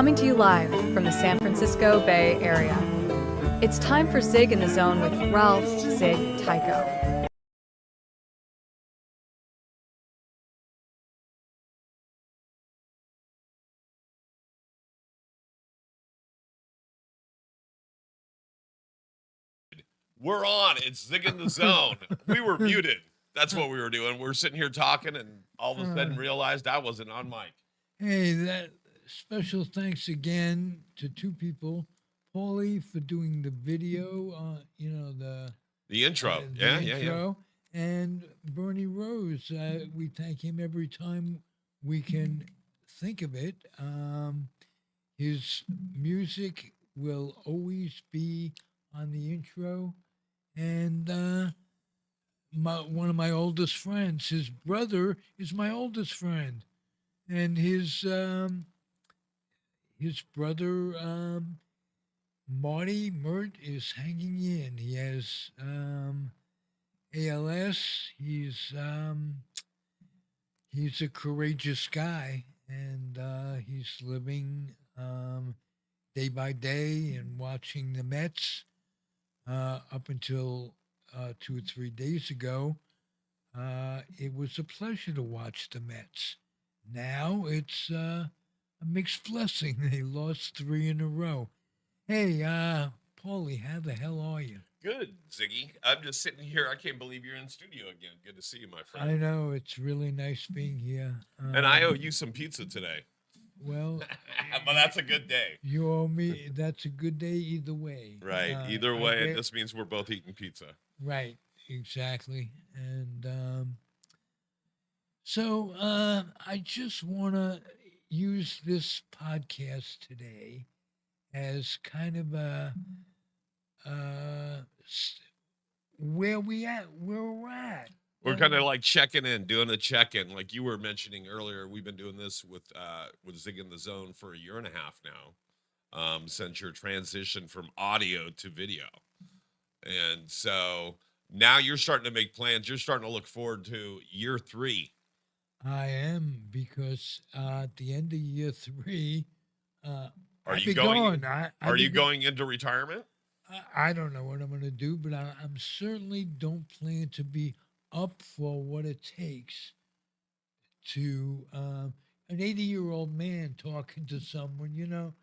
coming to you live from the San Francisco Bay Area. It's time for Zig in the Zone with Ralph, Zig, Tyko. We're on. It's Zig in the Zone. We were muted. That's what we were doing. We were sitting here talking, and all of a sudden realized I wasn't on mic. Hey, that special thanks again to two people. Pauly for doing the video, The intro. intro, and Bernie Rose. We thank him every time we can think of it. His music will always be on the intro, and one of my oldest friends, his brother is my oldest friend, and his brother Marty Mert is hanging in. He has ALS. He's a courageous guy, and he's living day by day and watching the Mets. Up until 2 or 3 days ago, it was a pleasure to watch the Mets. Now it's a mixed blessing. They lost 3 in a row. Hey, Paulie, how the hell are you? Good, Ziggy. I'm just sitting here. I can't believe you're in studio again. Good to see you, my friend. I know. It's really nice being here. And I owe you some pizza today. Well, but that's a good day. You owe me. That's a good day either way. Right. Either way, this means we're both eating pizza. Right. Exactly. And so I just want to use this podcast today as kind of a where we're at. We're kind of like checking in, doing a check-in. Like you were mentioning earlier, we've been doing this with Zig in the Zone for 1.5 years now, since your transition from audio to video. And so now you're starting to make plans. You're starting to look forward to year 3. I am, because at the end of year 3, are you going into retirement? I don't know what I'm going to do, but I'm certainly don't plan to be up for what it takes to an 80-year-old man talking to someone,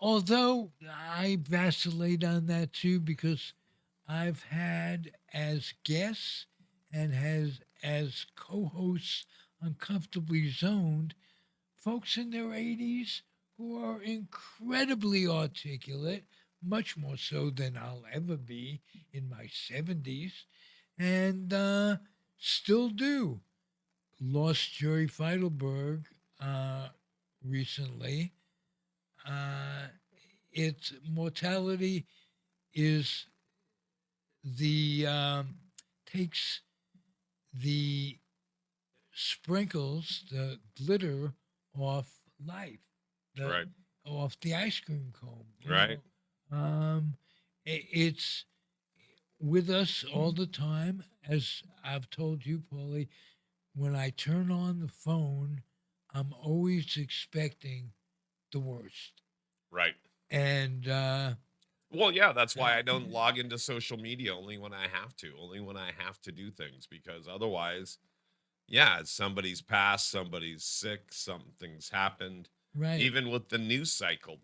although I vacillate on that too, because I've had as guests and as co-hosts on Comfortably Zoned folks in their 80s who are incredibly articulate, much more so than I'll ever be in my 70s, and still do. Lost Jerry Feidelberg recently. Its mortality is takes the sprinkles, the glitter off life, right, off the ice cream cone, right. It's with us all the time. As I've told you, Paulie, when I turn on the phone, I'm always expecting the worst. Right. And well, yeah, that's why I don't log into social media only when I have to do things, because otherwise, yeah, somebody's passed, somebody's sick, something's happened. Right. Even with the news cycle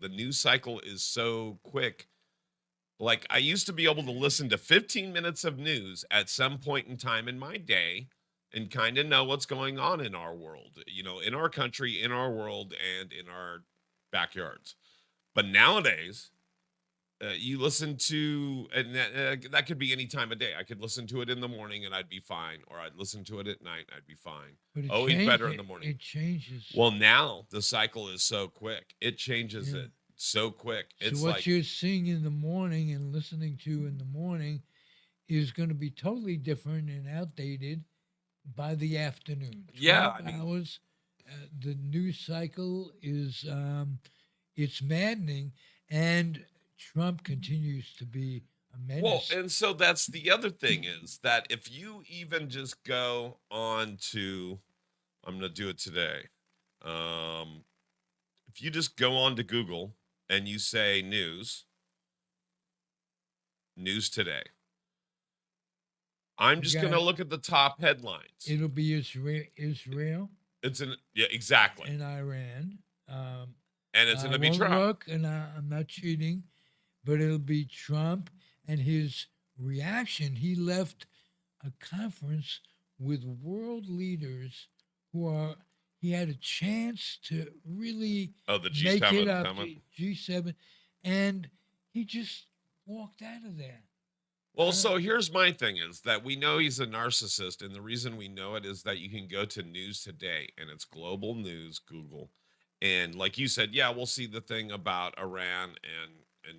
is so quick. Like, I used to be able to listen to 15 minutes of news at some point in time in my day and kind of know what's going on in our world, in our country, in our world, and in our backyards. But nowadays, you listen to, and that could be any time of day. I could listen to it in the morning and I'd be fine, or I'd listen to it at night and I'd be fine. But always better in the morning. It changes. Well, now the cycle is so quick. It changes it so quick. So what you're seeing in the morning and listening to in the morning is going to be totally different and outdated by the afternoon. Yeah. Hours. The news cycle is, it's maddening, and Trump continues to be a menace. Well, and so that's the other thing, is that if you even just go on to, I'm going to do it today. if you just go on to Google and you say news today, I'm just going to look at the top headlines. It'll be Israel. It's yeah, exactly. And Iran. And it's going to be Trump. Look, and I'm not cheating, but it'll be Trump and his reaction. He left a conference with world leaders he had a chance to really the G7 make it up. summit. G7, and he just walked out of there. Well, so here's my thing is that we know he's a narcissist, and the reason we know it is that you can go to News Today, and it's global news, Google, and like you said, yeah, we'll see the thing about Iran and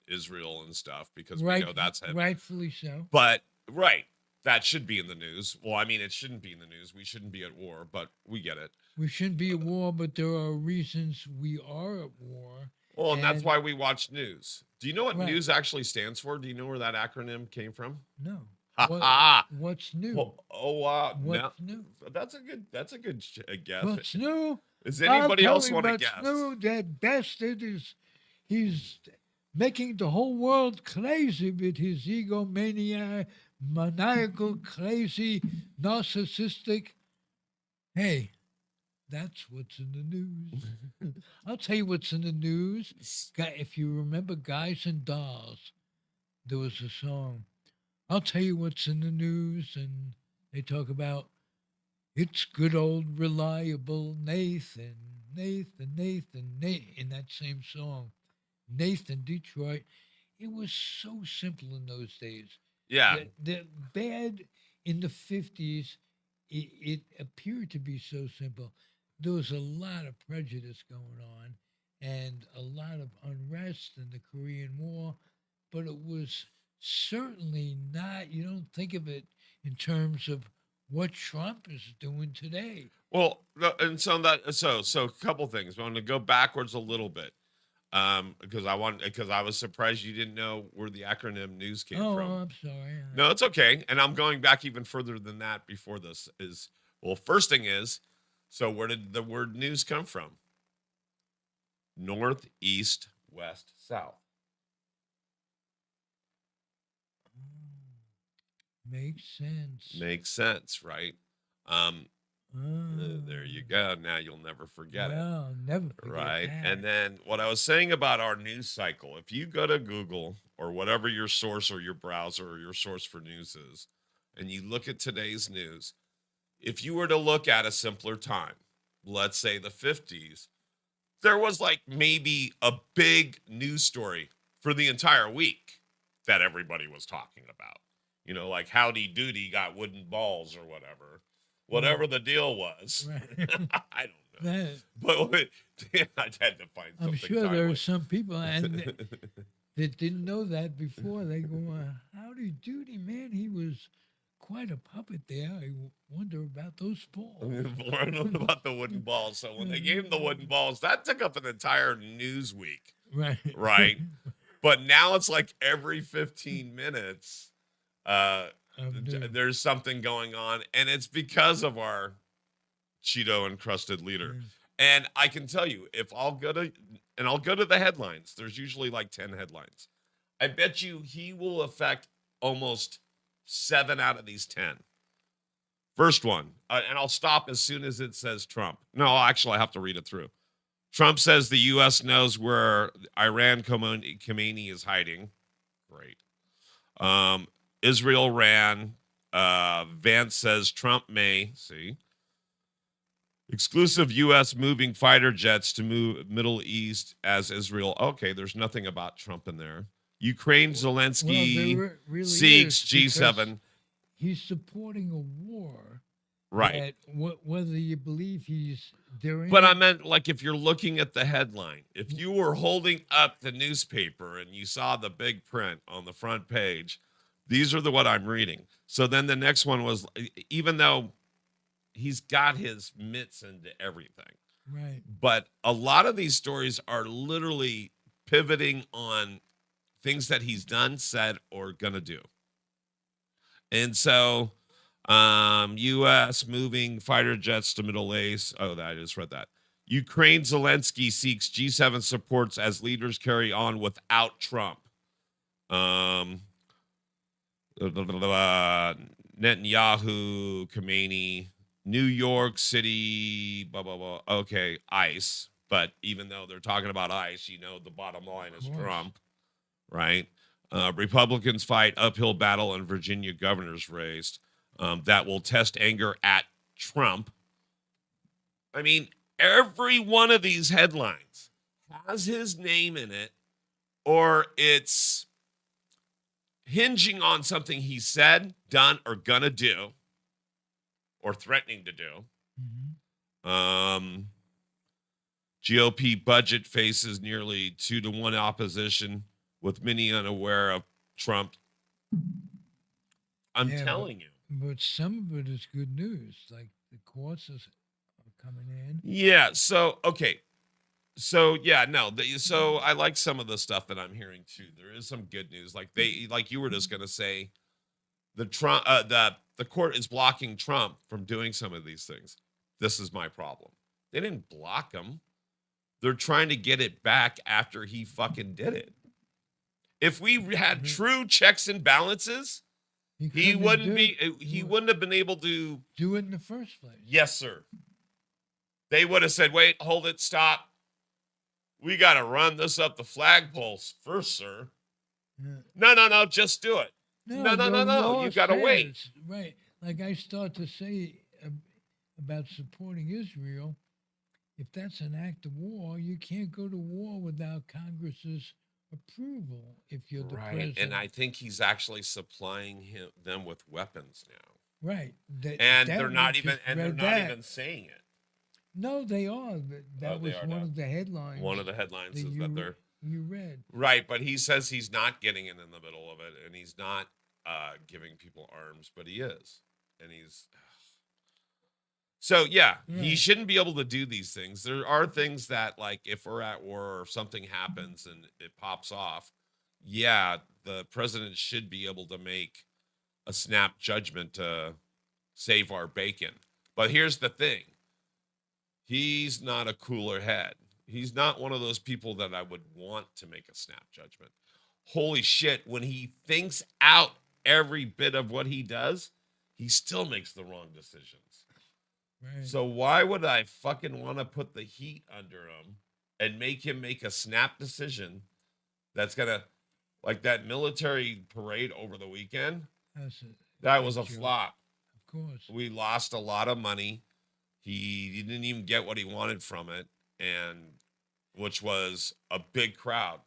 Israel and stuff because we know that's heavy. Rightfully so. But that should be in the news. Well, I mean, it shouldn't be in the news. We shouldn't be at war, but we get it. We shouldn't be at war, but there are reasons we are at war. Well, and that's why we watch news. Do you know what news actually stands for? Do you know where that acronym came from? No. What's new? Well, wow. What's new? That's a good guess. What's new? Does anybody else want to guess? New, that bastard he's making the whole world crazy with his egomaniac, maniacal, crazy, narcissistic. Hey, that's what's in the news. I'll tell you what's in the news. If you remember Guys and Dolls, there was a song. I'll tell you what's in the news, and they talk about it's good old reliable Nathan, in that same song. Nathan, Detroit. It was so simple in those days. Yeah. The bad in the 50s, it appeared to be so simple. There was a lot of prejudice going on and a lot of unrest in the Korean War, but it was certainly not, you don't think of it in terms of what Trump is doing today. Well, and so a couple things. I want to go backwards a little bit. Because I was surprised you didn't know where the acronym news came from. Oh, I'm sorry. No, it's okay. And I'm going back even further than that before this is, well, first thing is, so where did the word news come from? North, east, west, south. Makes sense. Makes sense, right? There you go. Now you'll never forget it. I'll never forget right. that. And then what I was saying about our news cycle, if you go to Google or whatever your source or your browser or your source for news is, and you look at today's news, if you were to look at a simpler time, let's say the 50s, there was like maybe a big news story for the entire week that everybody was talking about. You know, like Howdy Doody got wooden balls or whatever the deal was. Right. I don't know. But I had to find something. I'm sure there are some people that didn't know that before. They go, Howdy Doody, man, he was quite a puppet there. I wonder about those balls. I don't know about the wooden balls. So when they gave him the wooden balls, that took up an entire news week. Right. Right. But now it's like every 15 minutes, there's something going on, and it's because of our Cheeto encrusted leader. And I can tell you, if I'll go to the headlines, there's usually like 10 headlines. I bet you he will affect almost 7 out of these 10. First one, and I'll stop as soon as it says Trump. No, actually, I have to read it through. Trump says the U.S. knows where Iran Khomeini is hiding. Great. Israel ran. Vance says Trump may. See. Exclusive U.S. moving fighter jets to move Middle East as Israel. Okay, there's nothing about Trump in there. Ukraine, Zelensky really seeks G7. He's supporting a war. Right. Whether you believe he's doing But I meant, like, if you're looking at the headline, if you were holding up the newspaper and you saw the big print on the front page, these are what I'm reading. So then the next one was, even though he's got his mitts into everything. Right. But a lot of these stories are literally pivoting on things that he's done, said, or gonna do. And so U.S. moving fighter jets to Middle East. Oh, I just read that. Ukraine Zelensky seeks G7 supports as leaders carry on without Trump. Netanyahu, Khamenei, New York City, blah, blah, blah. Okay, ICE. But even though they're talking about ICE, you know, the bottom line is Trump, right? Republicans fight uphill battle in Virginia governor's race that will test anger at Trump. I mean, every one of these headlines has his name in it, or it's hinging on something he said, done, or gonna do, or threatening to do. GOP budget faces nearly 2-to-1 opposition, with many unaware of Trump. I'm telling you. But some of it is good news, like the courses are coming in. Yeah. So okay. So yeah, no. So I like some of the stuff that I'm hearing too. There is some good news. Like you were just gonna say, the Trump, the court is blocking Trump from doing some of these things. This is my problem. They didn't block him. They're trying to get it back after he fucking did it. If we had true checks and balances, he wouldn't have been able to do it in the first place. Yes, sir. They would have said, wait, hold it, stop. We got to run this up the flagpoles first, sir. Yeah. No, just do it. No. You got to wait. Right. Like I start to say about supporting Israel, if that's an act of war, you can't go to war without Congress's approval if you're the president. And I think he's actually supplying them with weapons now. Right. They're not even saying it. No, they are. That was one of the headlines. One of the headlines is that they're... You read. Right, but he says he's not getting in the middle of it, and he's not giving people arms, but he is. And he's... So, yeah, he shouldn't be able to do these things. There are things that, like, if we're at war or if something happens and it pops off, yeah, the president should be able to make a snap judgment to save our bacon. But here's the thing. He's not a cooler head. He's not one of those people that I would want to make a snap judgment. Holy shit, when he thinks out every bit of what he does, he still makes the wrong decisions. Right. So why would I fucking want to put the heat under him and make him make a snap decision that's going to, like that military parade over the weekend? That was a flop. Of course. We lost a lot of money. He didn't even get what he wanted from it, and which was a big crowd.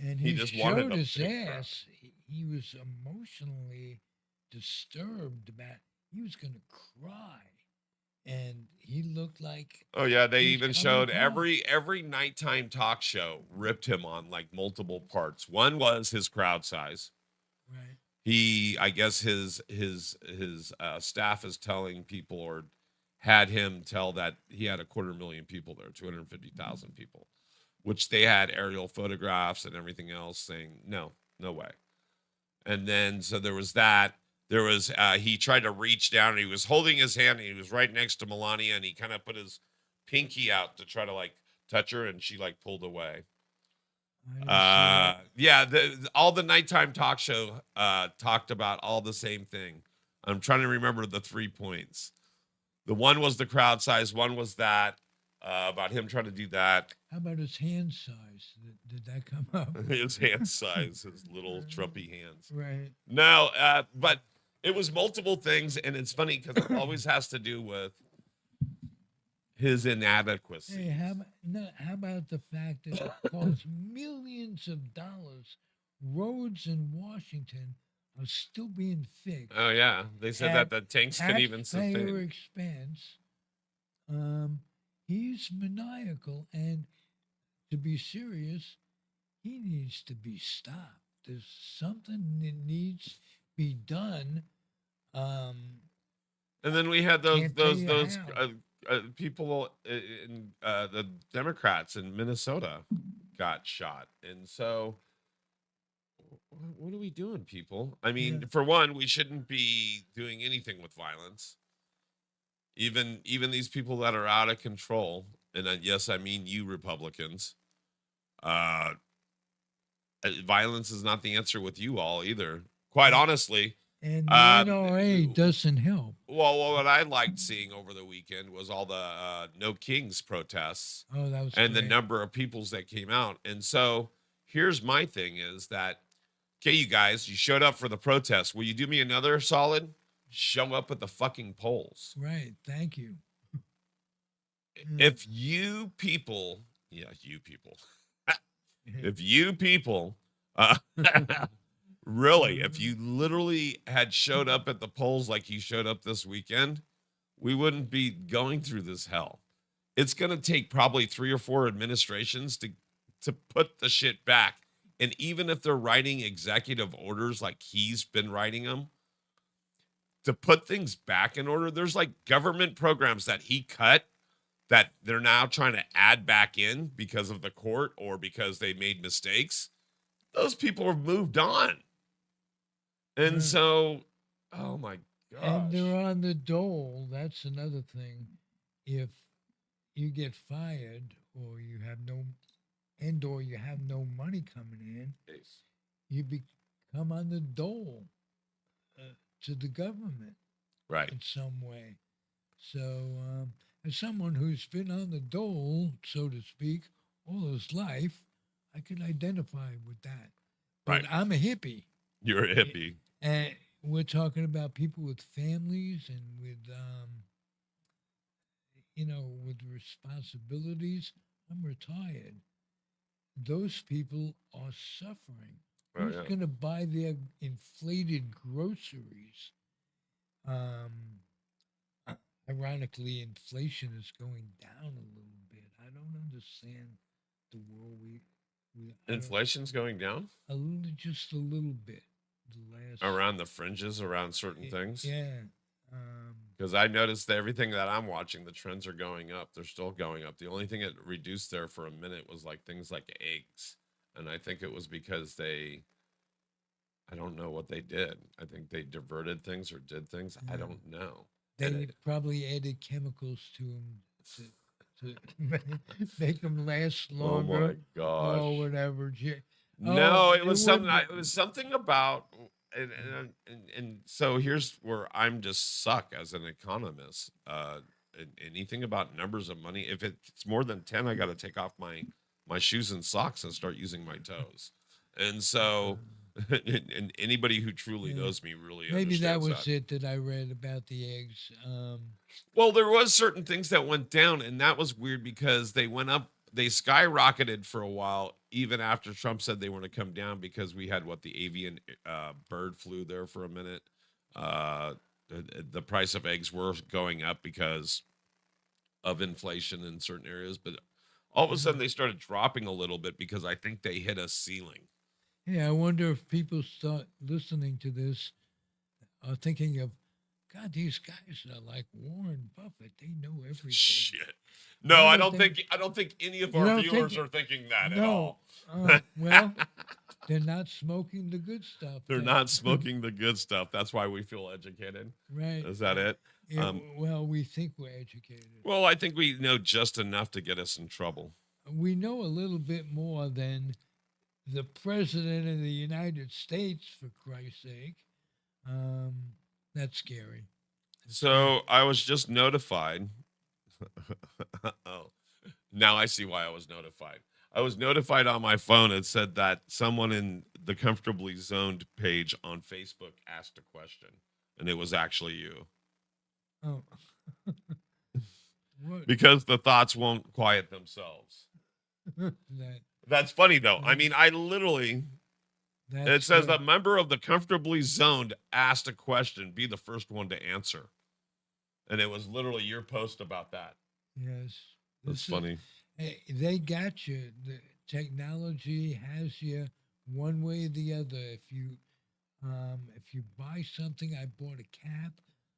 And he just showed his ass. He was emotionally disturbed about. He was going to cry, and he looked like. Oh yeah, they even showed every nighttime talk show ripped him on like multiple parts. One was his crowd size. Right. I guess his staff is telling people or had him tell that he had 250,000 people there, 250,000 people, which they had aerial photographs and everything else saying, no way. And then, so there was that. There was, he tried to reach down and he was holding his hand and he was right next to Melania and he kind of put his pinky out to try to like touch her and she like pulled away. Yeah, all the nighttime talk show talked about all the same thing. I'm trying to remember the 3 points. The one was the crowd size. One was that about him trying to do that. How about his hand size? Did that come up? His hand size, his little Trumpy hands. Right. No, but it was multiple things, and it's funny because it always has to do with his inadequacy. Hey, how about the fact that it costs millions of dollars? Roads in Washington are still being fixed. Oh yeah, they said that the tanks could even sustain. Taxpayer expense. He's maniacal, and to be serious, he needs to be stopped. There's something that needs to be done. And then we had those people in the Democrats in Minnesota got shot, and so. What are we doing, people? I mean, for one, we shouldn't be doing anything with violence. Even these people that are out of control, and yes, I mean you Republicans. Uh, Violence is not the answer with you all either. Quite honestly, And the um, NRA doesn't help. well, what I liked seeing over the weekend was all the No Kings protests Oh, that was and the great. number of peoples that came out. And so here's my thing is that, okay, you guys, you showed up for the protest. Will you do me another solid? Show up at the fucking polls. Right. Thank you. If you people, yeah, you people, if you people, uh, really, if you literally had showed up at the polls like you showed up this weekend, we wouldn't be going through this hell. It's going to take probably 3 or 4 administrations to put the shit back. And even if they're writing executive orders like he's been writing them to put things back in order, there's like government programs that he cut that they're now trying to add back in because of the court or because they made mistakes. Those people have moved on. And so, oh my gosh. And they're on the dole. That's another thing. If you get fired or you have no money coming in, you become on the dole to the government Right. in some way. So, as someone who's been on the dole, so to speak, all his life, I can identify with that. But Right. I'm a hippie. You're a hippie. And we're talking about people with families and with, with responsibilities. I'm retired. Those people are suffering. Oh, Who's yeah. going to buy their inflated groceries? Ironically, inflation is going down a little bit. I don't understand the world we I don't- Inflation's going down just a little bit. The last around the fringes, around certain things. Yeah. Because I noticed that everything that I'm watching, the trends are going up. They're still going up. The only thing that reduced there for a minute was like things like eggs. And I think it was because I don't know what they did. I think they diverted things or did things. I don't know. They probably added chemicals to them to make them last Oh longer. my gosh. Or whatever. No, Oh, it was something. would be- It was something about, and so here's where I'm just suck as an economist. Anything about numbers of money, if it's more than 10, I got to take off my shoes and socks and start using my toes. And so, and anybody who truly knows me really Maybe that understands was it that I read about the eggs. Well, there was certain things that went down, and that was weird because they went up, they skyrocketed for a while, even after Trump said they were going to come down because we had the avian bird flu there for a minute. The price of eggs were going up because of inflation in certain areas, but all of a sudden they started dropping a little bit because I think they hit a ceiling. Yeah, I wonder if people start listening to this are thinking of, God, these guys are like Warren Buffett. They know everything. Shit. No, I don't think any of our viewers are thinking that at all. Well, they're not smoking the good stuff. They're not smoking the good stuff. That's why we feel educated. Right. Is that it? Yeah, well, we think we're educated. Well, I think we know just enough to get us in trouble. We know a little bit more than the president of the United States, for Christ's sake. That's scary. So I was just notified. Oh, now I see why I was notified. I was notified on my phone. It said that someone in the Comfortably Zoned page on Facebook asked a question, and it was actually you. Oh. What? Because the thoughts won't quiet themselves. That's funny, though. I mean, I literally... It says a member of the Comfortably Zoned asked a question. Be the first one to answer. And it was literally your post about that. Yes. That's funny. They got you. The technology has you one way or the other. If you buy something, I bought a cap.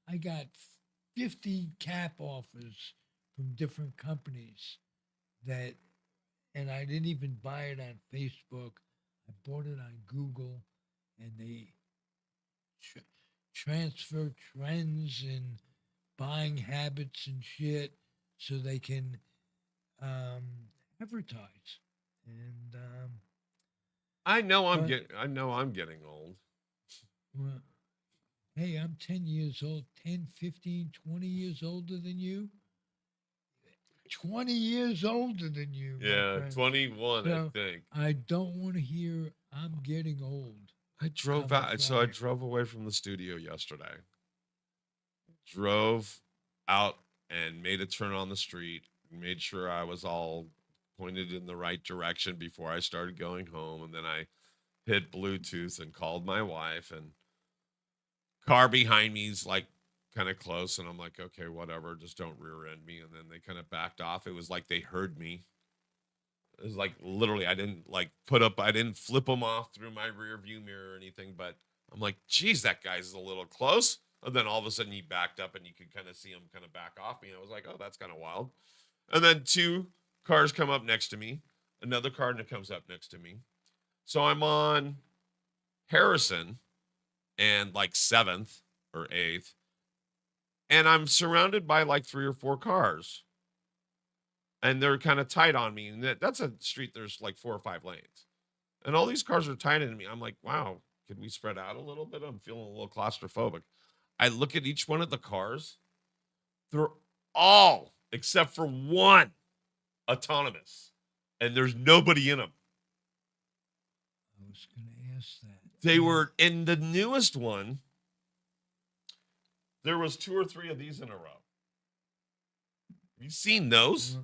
I got 50 cap offers from different companies and I didn't even buy it on Facebook. I bought it on Google, and they transfer trends and buying habits and shit so they can um, advertise. And but I know I'm getting old. well, hey, I'm 10 years old, 10, 15, 20 years older than you. 20 years older than you, my Yeah, friend. 21, I So think. I don't want to hear I'm getting old. I drove Come out, so I from. drove away from the studio yesterday. Drove out and made a turn on the street, made sure I was all pointed in the right direction before I started going home, and then I hit Bluetooth and called my wife, and car behind me's like kind of close, and I'm like, okay, whatever, just don't rear end me. And then they kind of backed off. It was like they heard me. It was like literally, I didn't flip them off through my rear view mirror or anything, but I'm like, geez, that guy's a little close. And then all of a sudden he backed up and you could kind of see him kind of back off me. And I was like, oh, that's kind of wild. And then two cars come up next to me. Another car comes up next to me. So I'm on Harrison and like 7th or 8th. And I'm surrounded by like 3 or 4 cars. And they're kind of tight on me. And that's a street, there's like 4 or 5 lanes. And all these cars are tight into me. I'm like, wow, could we spread out a little bit? I'm feeling a little claustrophobic. I look at each one of the cars. They're all, except for one, autonomous. And there's nobody in them. I was going to ask that. They were in the newest one. There was 2 or 3 of these in a row. Have you seen those?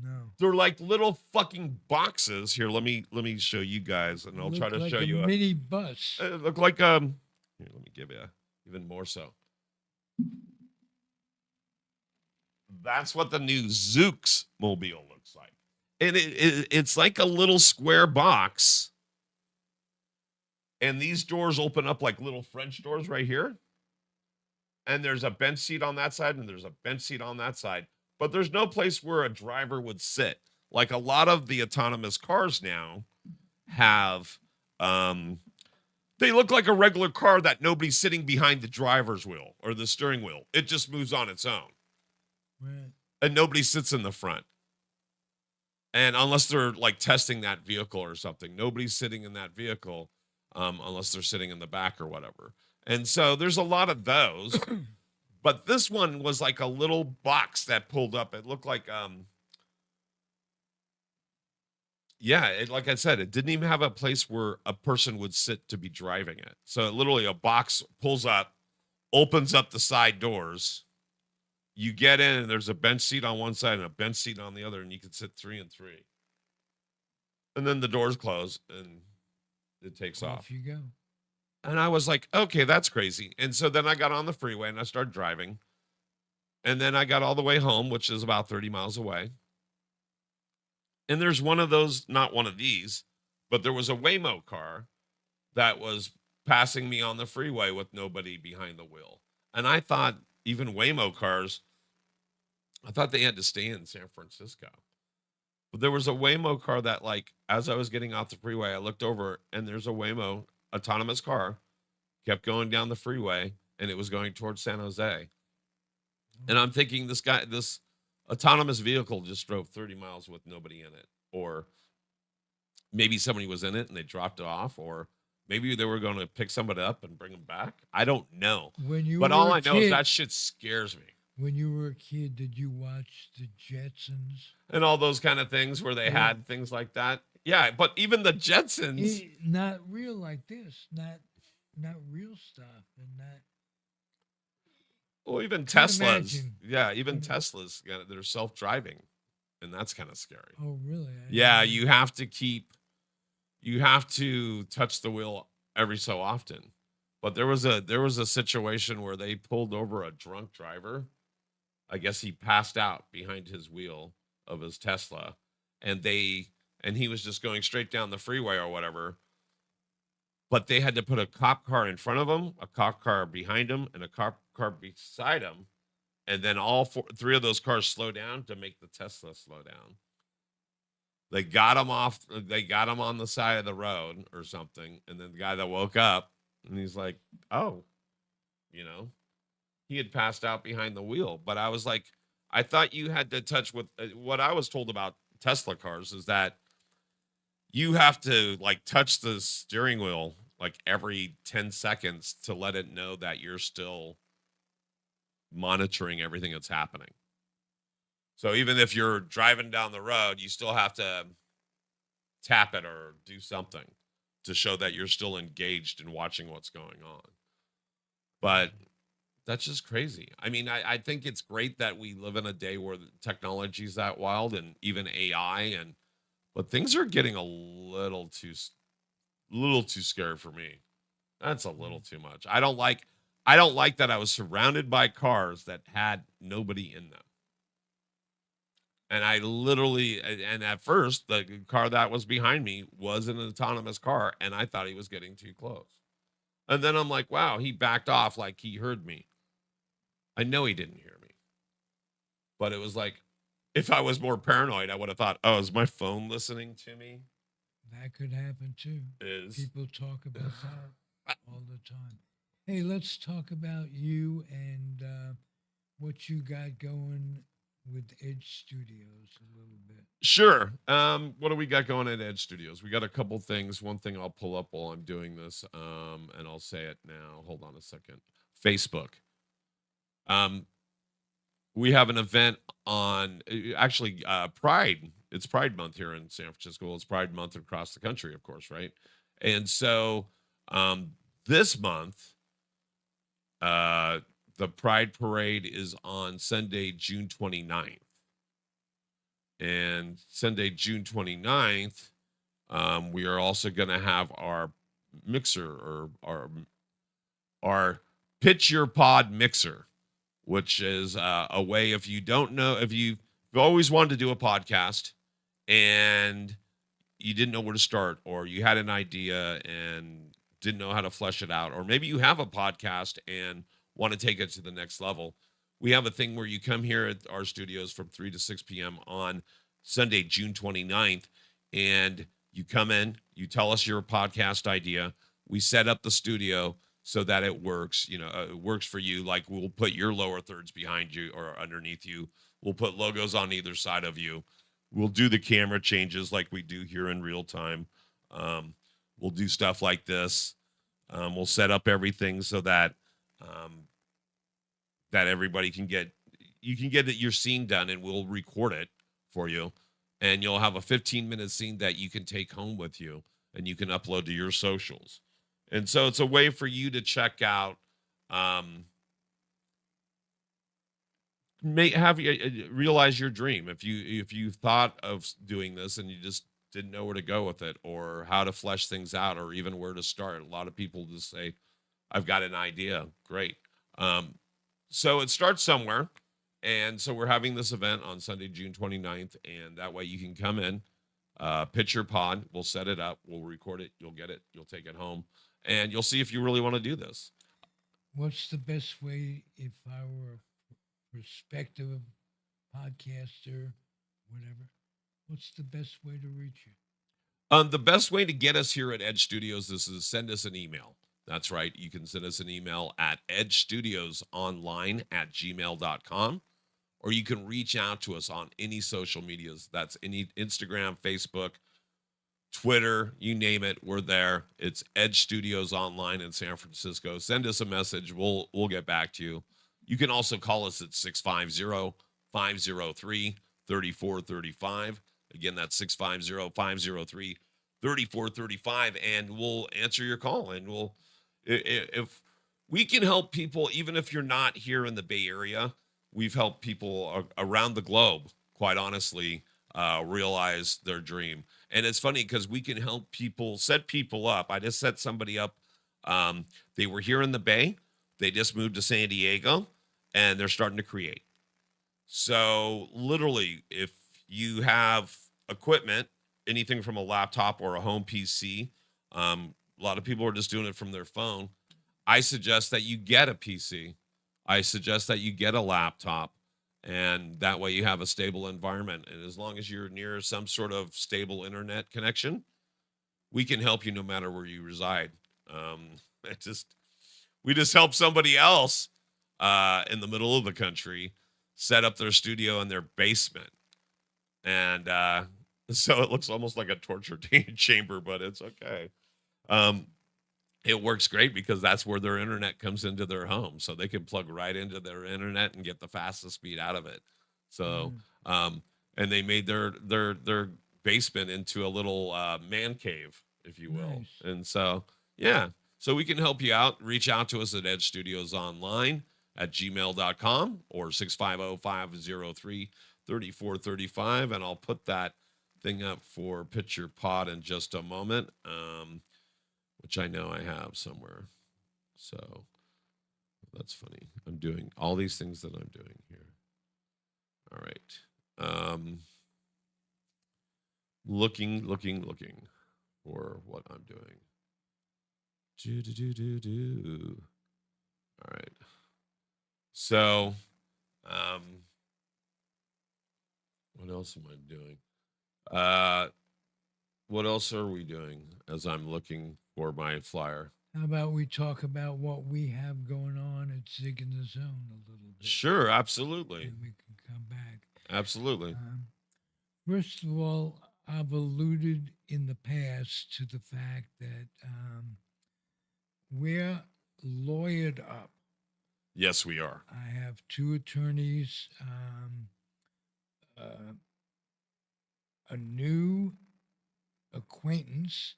No. They're like little fucking boxes. Here, let me show you guys, and I'll try to Like show you a mini bus. It look like here, let me give you even more so. That's what the new Zooks mobile looks like. And it's like a little square box. And these doors open up like little French doors right here. And there's a bench seat on that side, and there's a bench seat on that side. But there's no place where a driver would sit. Like a lot of the autonomous cars now have, they look like a regular car that nobody's sitting behind the driver's wheel or the steering wheel. It just moves on its own. Right. And nobody sits in the front. And unless they're like testing that vehicle or something, nobody's sitting in that vehicle unless they're sitting in the back or whatever. And so there's a lot of those. But this one was like a little box that pulled up. It looked like, like I said, it didn't even have a place where a person would sit to be driving it. So literally a box pulls up, opens up the side doors. You get in and there's a bench seat on one side and a bench seat on the other, and you can sit 3 and 3. And then the doors close and it takes off. Off you go. And I was like, okay, that's crazy. And so then I got on the freeway and I started driving. And then I got all the way home, which is about 30 miles away. And there's one of those, not one of these, but there was a Waymo car that was passing me on the freeway with nobody behind the wheel. And I thought even Waymo cars, I thought they had to stay in San Francisco. But there was a Waymo car that, like, as I was getting off the freeway, I looked over and there's a Waymo autonomous car, kept going down the freeway, and it was going towards San Jose. And I'm thinking this autonomous vehicle just drove 30 miles with nobody in it. Or maybe somebody was in it and they dropped it off, or maybe they were going to pick somebody up and bring them back. I don't know. But all I know is that shit scares me. When you were a kid, did you watch the Jetsons? And all those kind of things where they had things like that. Yeah, but even the Jetsons. Not real like this. Not real stuff. And not. Well, even Teslas. Yeah, even Teslas, they're self-driving. And that's kind of scary. Oh, really? Yeah, you have to touch the wheel every so often. But there was a situation where they pulled over a drunk driver. I guess he passed out behind his wheel of his Tesla, and he was just going straight down the freeway or whatever. But they had to put a cop car in front of him, a cop car behind him, and a cop car beside him. And then three of those cars slow down to make the Tesla slow down. They got him on the side of the road or something. And then the guy that woke up, and he's like, oh, he had passed out behind the wheel. But I was like, I thought you had to touch with what I was told about Tesla cars is that you have to like touch the steering wheel like every 10 seconds to let it know that you're still monitoring everything that's happening. So even if you're driving down the road, you still have to tap it or do something to show that you're still engaged in watching what's going on. But that's just crazy. I mean, I think it's great that we live in a day where the technology is that wild and even AI but things are getting a little too scary for me. That's a little too much. I don't like that I was surrounded by cars that had nobody in them. And I literally, and at first, the car that was behind me was an autonomous car, and I thought he was getting too close. And then I'm like, wow, he backed off like he heard me. I know he didn't hear me, but it was like, if I was more paranoid, I would have thought, oh, is my phone listening to me? That could happen too. Is People talk about that all the time. Hey, let's talk about you and what you got going with Edge Studios a little bit. Sure. What do we got going at Edge Studios? We got a couple things. One thing I'll pull up while I'm doing this, and I'll say it now. Hold on a second. Facebook. We have an event on actually Pride. It's Pride Month here in San Francisco. It's Pride Month across the country, of course, right? And so this month, the Pride Parade is on Sunday, June 29th. And Sunday, June 29th, we are also going to have our mixer or our Pitch Your Pod mixer, which is a way, if you don't know, if you've always wanted to do a podcast and you didn't know where to start, or you had an idea and didn't know how to flesh it out, or maybe you have a podcast and want to take it to the next level, we have a thing where you come here at our studios from 3 to 6 p.m. on Sunday, June 29th, and you come in, you tell us your podcast idea, we set up the studio so that it works, it works for you. Like we'll put your lower thirds behind you or underneath you. We'll put logos on either side of you. We'll do the camera changes like we do here in real time. We'll do stuff like this. We'll set up everything so that that everybody can get your scene done, and we'll record it for you. And you'll have a 15-minute scene that you can take home with you and you can upload to your socials. And so it's a way for you to check out, realize your dream. If you thought of doing this and you just didn't know where to go with it, or how to flesh things out, or even where to start. A lot of people just say, I've got an idea. Great. So it starts somewhere. And so we're having this event on Sunday, June 29th. And that way you can come in, pitch your pod. We'll set it up. We'll record it. You'll get it. You'll take it home. And you'll see if you really want to do this. What's the best way, if I were a prospective podcaster, whatever, what's the best way to reach you? The best way to get us here at Edge Studios is to send us an email. That's right. You can send us an email at edgestudiosonline@gmail.com, or you can reach out to us on any social medias. That's any Instagram, Facebook, Twitter, you name it, we're there. It's Edge Studios Online in San Francisco. Send us a message. We'll get back to you. You can also call us at 650-503-3435. Again, that's 650-503-3435, and we'll answer your call. And if we can help people, even if you're not here in the Bay Area, we've helped people around the globe, quite honestly, realize their dream. And it's funny because we can help people, set people up. I just set somebody up. They were here in the Bay. They just moved to San Diego, and they're starting to create. So literally, if you have equipment, anything from a laptop or a home PC, a lot of people are just doing it from their phone. I suggest that you get a PC. I suggest that you get a laptop. And that way you have a stable environment. And as long as you're near some sort of stable internet connection, we can help you no matter where you reside. We just help somebody else in the middle of the country, set up their studio in their basement. And so it looks almost like a torture chamber, but it's okay. Um, it works great because that's where their internet comes into their home, so they can plug right into their internet and get the fastest speed out of it. So, Mm, and they made their basement into a little man cave, if you will. nice. And so, yeah, so we can help you out. Reach out to us at Edge Studios Online at gmail.com or 650-503-3435, and I'll put that thing up for Picture Pod in just a moment. Which I know I have somewhere. So that's funny. I'm doing all these things that I'm doing here. All right. Looking for what I'm doing. Do. All right. So, um, what else am I doing? What else are we doing as I'm looking for my flyer? How about we talk about what we have going on at Zig in the Zone a little bit, Sure, absolutely. and we can come back. Absolutely. Um, First of all, I've alluded in the past to the fact that we're lawyered up. Yes, we are. I have two attorneys, uh, a new acquaintance,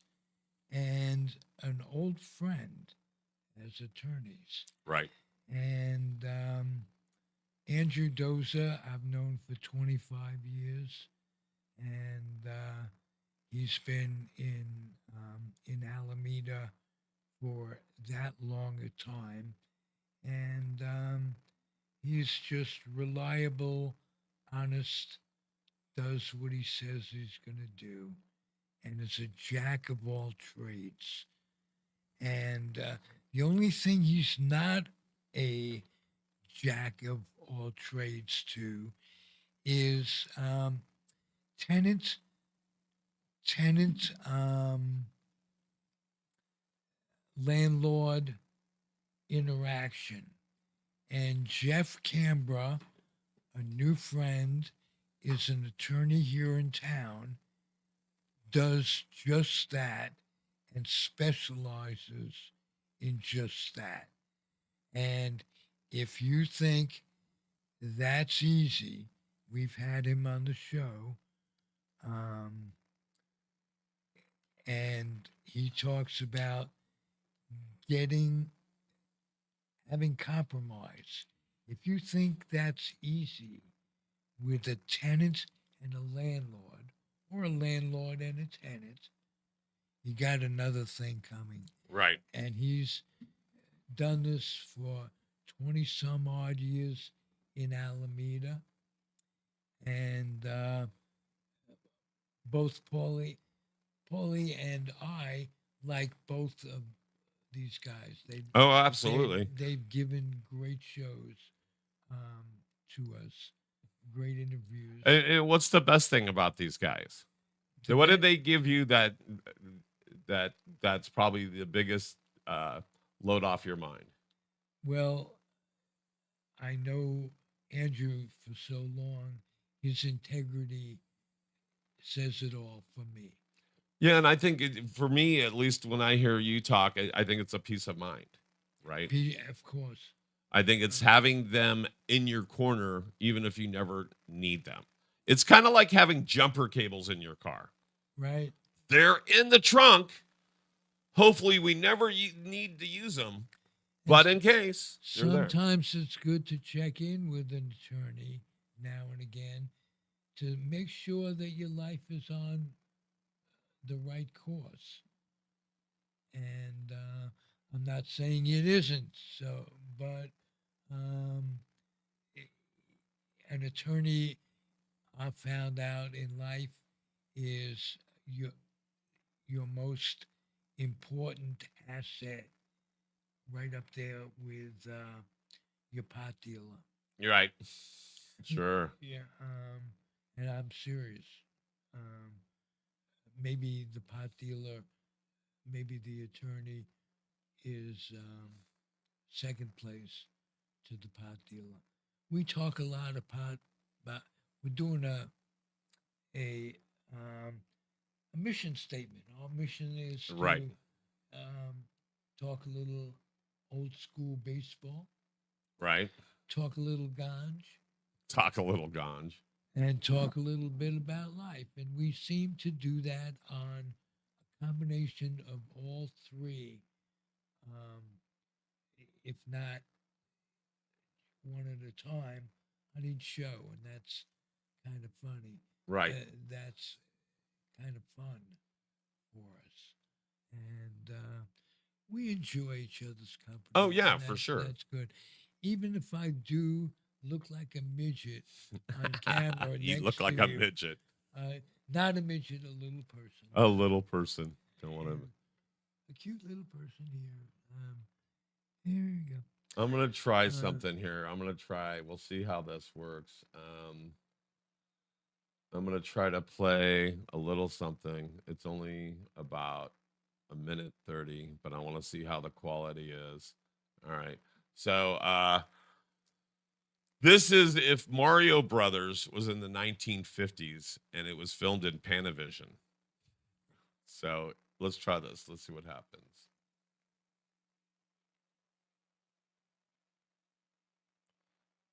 and an old friend as attorneys. Right. And Andrew Doza, I've known for 25 years, and he's been in Alameda for that long a time, and he's just reliable, honest, does what he says he's going to do, and is a jack of all trades. And the only thing he's not a jack of all trades to is tenant tenant landlord interaction. And Jeff Canberra, a new friend, is an attorney here in town, does just that and specializes in just that. And if you think that's easy, we've had him on the show, um, and he talks about getting having compromise. If you think that's easy with a tenant and a landlord, or a landlord and a tenant, you got another thing coming. Right. And he's done this for 20 some odd years in Alameda. And both Paulie and I like both of these guys. Oh, absolutely. They've given great shows um, to us, great interviews. And what's the best thing about these guys? The What be- did they give you that's probably the biggest load off your mind? Well, I know Andrew for so long. His integrity says it all for me. Yeah, and I think for me, at least when I hear you talk, I think it's a peace of mind, right? Of course. I think it's having them in your corner, even if you never need them. It's kind of like having jumper cables in your car. Right. They're in the trunk. Hopefully, we never need to use them, but in case, they're there. Sometimes it's good to check in with an attorney now and again to make sure that your life is on the right course. And I'm not saying it isn't so, but um, i- an attorney I found out in life is your most important asset, right up there with your pot dealer. You're right. Sure. Yeah, and I'm serious. Um, Maybe the pot dealer, maybe the attorney is second place, to the pot dealer. We talk a lot about we're doing a um, a mission statement. Our mission is to Right. talk a little old school baseball, Right. talk a little ganj, Talk a little ganj. and talk a little bit about life. And we seem to do that on a combination of all three, um, if not one at a time on each show. And that's kind of funny. Right. That's kind of fun for us. And we enjoy each other's company. Oh, yeah, and for sure. That's good. Even if I do look like a midget on camera You next look like to a you, midget. not a midget, a little person. A little person. Don't want to. And a cute little person here. Here you go. I'm gonna try something here. I'm gonna try. We'll see how this works. I'm gonna try to play a little something. It's only about a minute 30, but I want to see how the quality is. All right. So this is if Mario Brothers was in the 1950s and it was filmed in Panavision. So let's try this. Let's see what happens.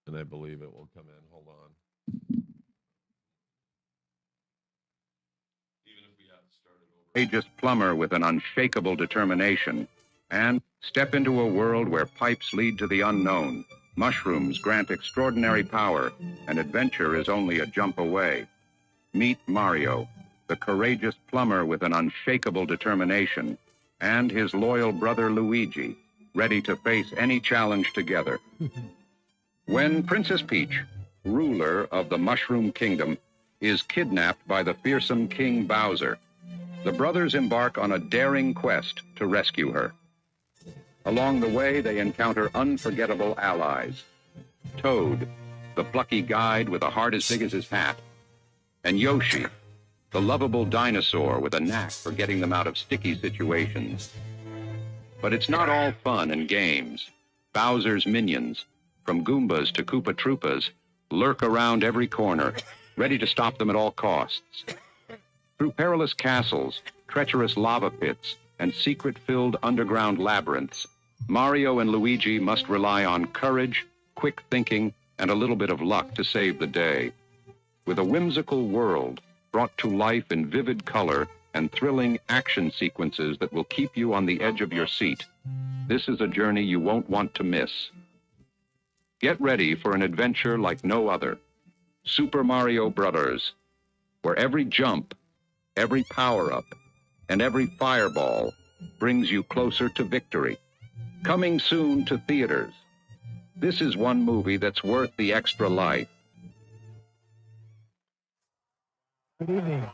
And I believe it will come in. Hold on. Even if we have to start it over. Courageous plumber with an unshakable determination, and step into a world where pipes lead to the unknown, mushrooms grant extraordinary power, and adventure is only a jump away. Meet Mario, the courageous plumber with an unshakable determination, and his loyal brother Luigi, ready to face any challenge together. When Princess Peach, ruler of the Mushroom Kingdom, is kidnapped by the fearsome King Bowser, the brothers embark on a daring quest to rescue her. Along the way, they encounter unforgettable allies. Toad, the plucky guide with a heart as big as his hat, and Yoshi, the lovable dinosaur with a knack for getting them out of sticky situations. But it's not all fun and games. Bowser's minions, from Goombas to Koopa Troopas, lurk around every corner, ready to stop them at all costs. Through perilous castles, treacherous lava pits, and secret-filled underground labyrinths, Mario and Luigi must rely on courage, quick thinking, and a little bit of luck to save the day. With a whimsical world brought to life in vivid color and thrilling action sequences that will keep you on the edge of your seat, this is a journey you won't want to miss. Get ready for an adventure like no other. Super Mario Brothers, where every jump, every power-up, and every fireball brings you closer to victory. Coming soon to theaters. This is one movie that's worth the extra life. Good evening.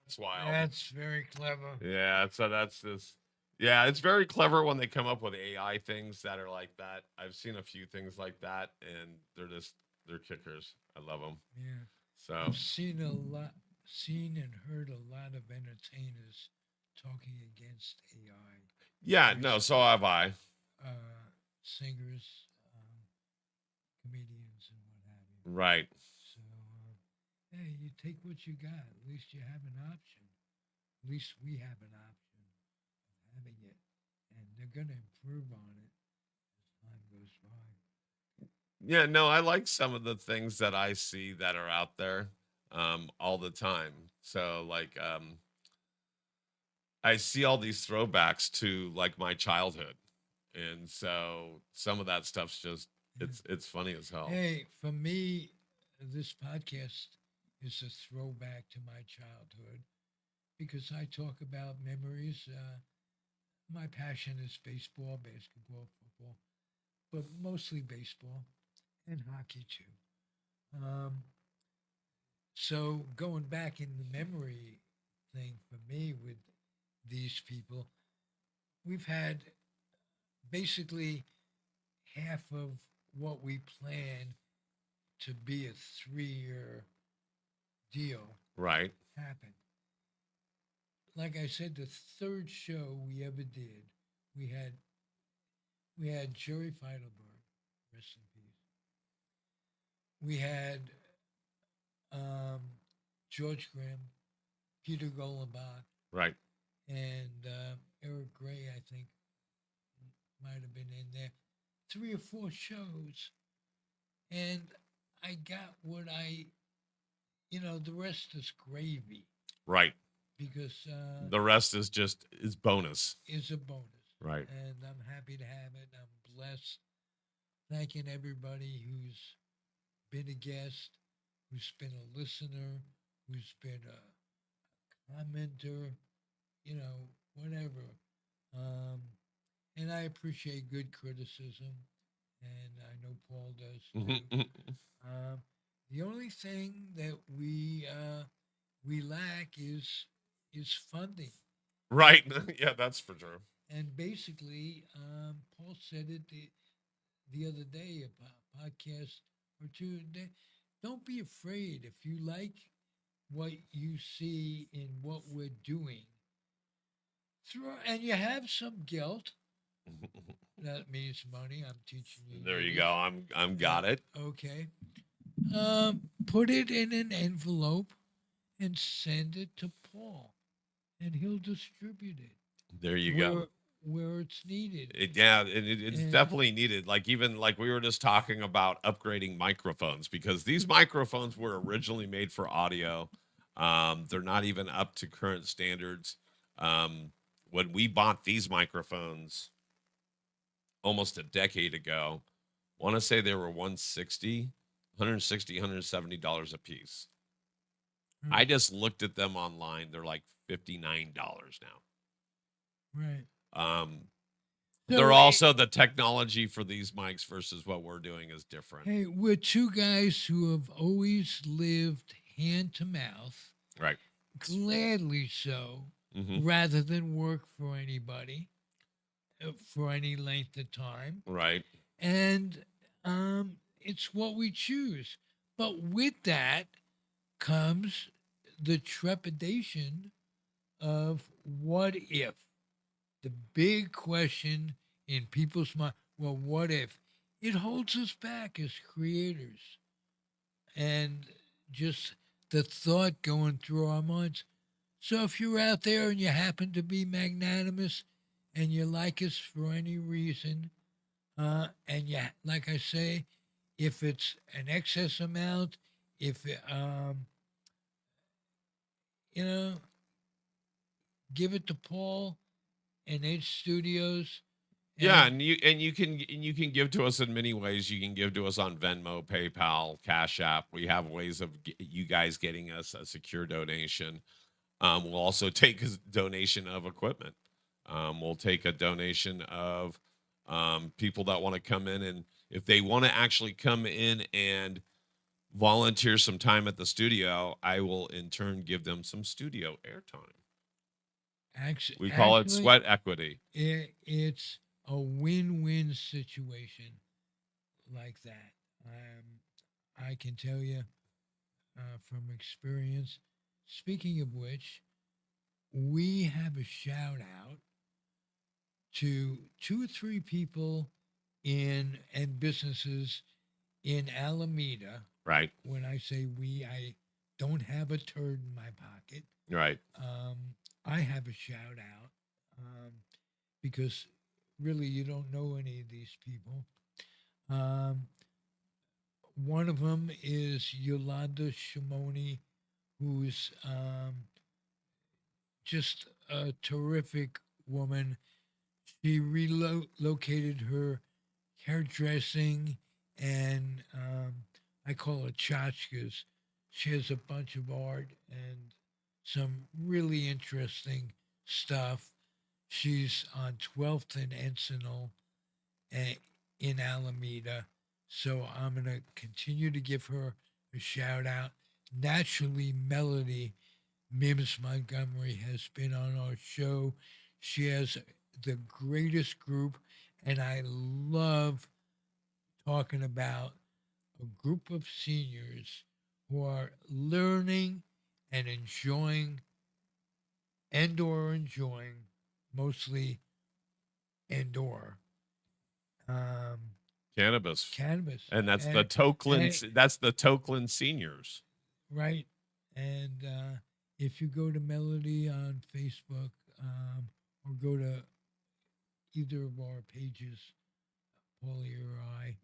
It's wild. That's very clever. Yeah, so that's this. Yeah, it's very clever when they come up with AI things that are like that. I've seen a few things like that, and they're kickers. I love them. Yeah. So I've seen and heard a lot of entertainers talking against AI. yeah, no, so have I. Singers, comedians, and what have you. Right. So, hey, you take what you got. At least you have an option. At least we have an option of having it, and they're going to improve on it as time goes by. Yeah, no, I like some of the things that I see that are out there all the time. So like I see all these throwbacks to like my childhood. And so some of that stuff's just it's funny as hell. Hey, for me, this podcast is a throwback to my childhood because I talk about memories. My passion is baseball, basketball, football, but mostly baseball and hockey too. So going back in the memory thing for me with these people, we've had basically half of what we planned to be a 3-year deal Right. happen. Like I said, the third show we ever did, we had Jerry Feidelberg, Rest in peace. We had um, George Grimm, Peter Golenbach, Right. and Eric Gray, I think, might have been in there. 3 or 4 shows. And I got what the rest is gravy Right. because The rest is bonus. it's a bonus. Right. And I'm happy to have it. I'm blessed. Thanking everybody who's been a guest, who's been a listener, who's been a commenter, whatever. Um, and I appreciate good criticism, and I know Paul does too. Um, the only thing that we lack is funding, Right. Yeah, that's for sure. and basically, Paul said it the other day about podcast or two a day. Don't be afraid if you like what you see in what we're doing. And you have some guilt. That means money. I'm teaching you. There you Yiddish. go. I'm got it. Okay. Put it in an envelope and send it to Paul, and he'll distribute it There you where go. where it's needed. It's And- definitely needed. Like even like we were just talking about upgrading microphones because these microphones were originally made for audio. They're not even up to current standards. When we bought these microphones almost a decade ago, I want to say they were $160, $170 a piece. Hmm. I just looked at them online. They're like $59 now. Right. They're So, also the technology for these mics versus what we're doing is different. Hey, we're two guys who have always lived hand to mouth, Right. gladly so, Hmm. rather than work for anybody for any length of time. Right. And it's what we choose. But with that comes the trepidation of what if? The big question in people's mind, well, what if? It holds us back as creators. And just the thought going through our minds. So if you're out there and you happen to be magnanimous and you like us for any reason, and yeah, like I say, if it's an excess amount, if you know, give it to Paul and H Studios. Yeah, and you can give to us in many ways. You can give to us on Venmo, PayPal, Cash App. We have ways of you guys getting us a secure donation. We'll also take a donation of equipment. We'll take a donation of people that want to come in, and if they want to actually come in and volunteer some time at the studio, I will in turn give them some studio airtime. We call it sweat equity. It's a win-win situation like that. I can tell you from experience. Speaking of which, we have a shout out to 2 or 3 people and businesses in Alameda. Right. When I say we, I don't have a turd in my pocket. Right. I have a shout out because really you don't know any of these people. One of them is Yolanda Shimoni, who's just a terrific woman. She relocated her hairdressing and I call it tchotchkes. She has a bunch of art and some really interesting stuff. She's on 12th and Encinal in Alameda. So I'm going to continue to give her a shout out. Naturally, Melody Mims Montgomery has been on our show. She has the greatest group, and I love talking about a group of seniors who are learning and enjoying mostly and um, Cannabis. Cannabis. And that's the And- Tokeland. and- That's the Tokeland seniors. Right. And if you go to Melody on Facebook or go to either of our pages, Paulie or I,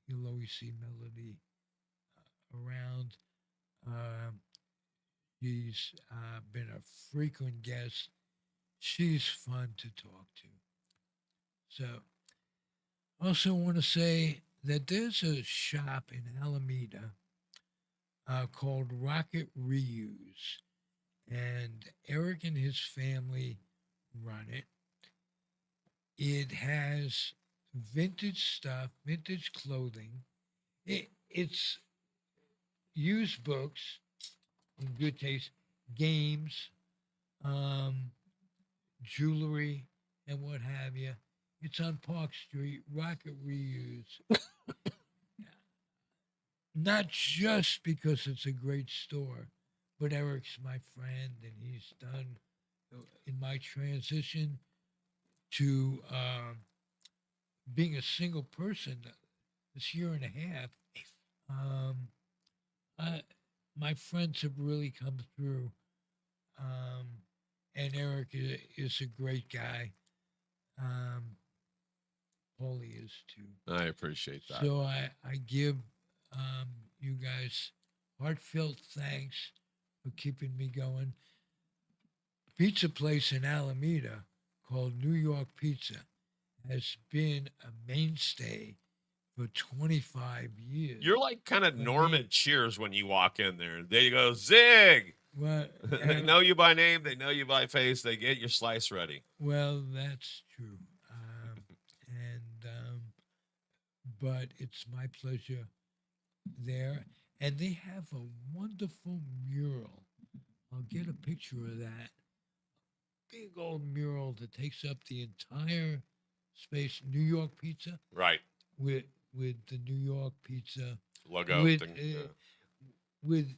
you'll always see Melody around. She's been a frequent guest. She's fun to talk to. So, also want to say that there's a shop in Alameda called Rocket Reuse, and Eric and his family run it. It has vintage stuff, vintage clothing. It's used books in good taste, games, jewelry, and what have you. It's on Park Street, Rocket Reuse. Not just because it's a great store, but Eric's my friend, and he's done in my transition to being a single person this year and a half. Um, my friends have really come through, and Eric is a great guy. Paulie is too. I appreciate that. So I give you guys heartfelt thanks for keeping me going. Pizza place in Alameda called New York Pizza has been a mainstay for 25 years. You're like kind of For me- Norman Cheers when you walk in there. They go, Zig. Well, They know you by name. They know you by face. They get your slice ready. well, that's true. But it's my pleasure there. And they have a wonderful mural. I'll get a picture of that. Big old mural that takes up the entire space. New York Pizza Right. with the New York Pizza Logo. with thing. with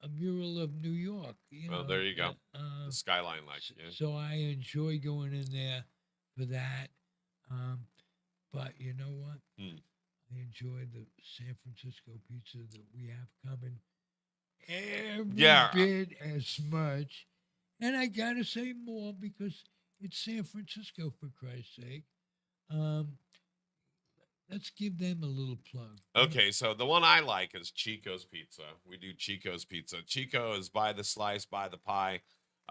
a mural of New York. Well, there you go. Uh, The skyline, like. Yeah. So I enjoy going in there for that. But you know what? I enjoy the San Francisco pizza that we have coming every Yeah. bit as much. And I got to say more because it's San Francisco, for Christ's sake. Let's give them a little plug. Okay, so the one I like is Chico's Pizza. We do Chico's Pizza. Chico is by the slice, by the pie.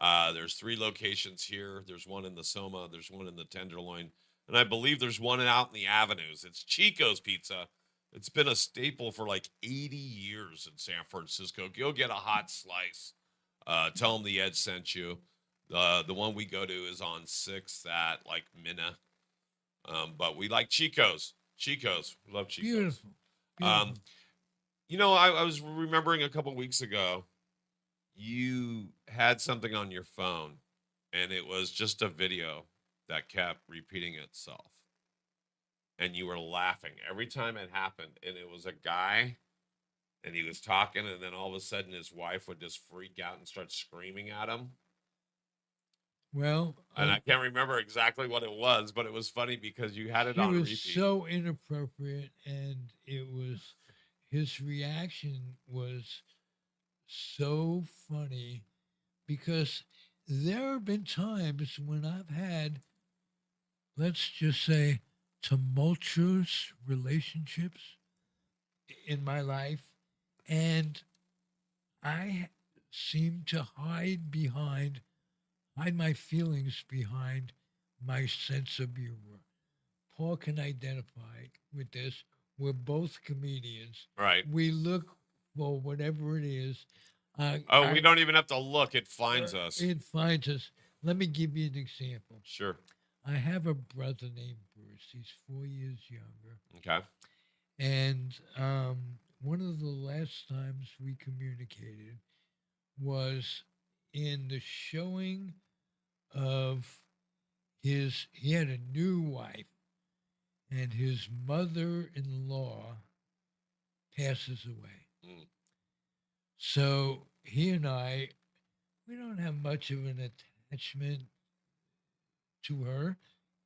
There's 3 locations here. There's one in the Soma. There's one in the Tenderloin. And I believe there's one out in the Avenues. It's Chico's Pizza. It's been a staple for like 80 years in San Francisco. Go get a hot slice. Tell them the Ed sent you. The one we go to is on 6th at like Minna. But we like Chico's. Chico's. We love Chico's. Beautiful. Beautiful. You know, I was remembering a couple weeks ago, you had something on your phone, and it was just a video that kept repeating itself. And you were laughing every time it happened. And it was a guy, and he was talking, and then all of a sudden his wife would just freak out and start screaming at him. Well, And I can't remember exactly what it was, but it was funny because you had it on it was repeat. so inappropriate, and his reaction was so funny because there have been times when I've had, let's just say, tumultuous relationships in my life, and I seem to hide my feelings behind my sense of humor. Paul can identify with this. We're both comedians. Right. We look for whatever it is. We don't even have to look. It finds us. It finds us. Let me give you an example. Sure. I have a brother named Bruce. He's 4 years younger. Okay. And one of the last times we communicated was in the showing of he had a new wife, and his mother-in-law passes away. Mm. So he and we don't have much of an attachment to her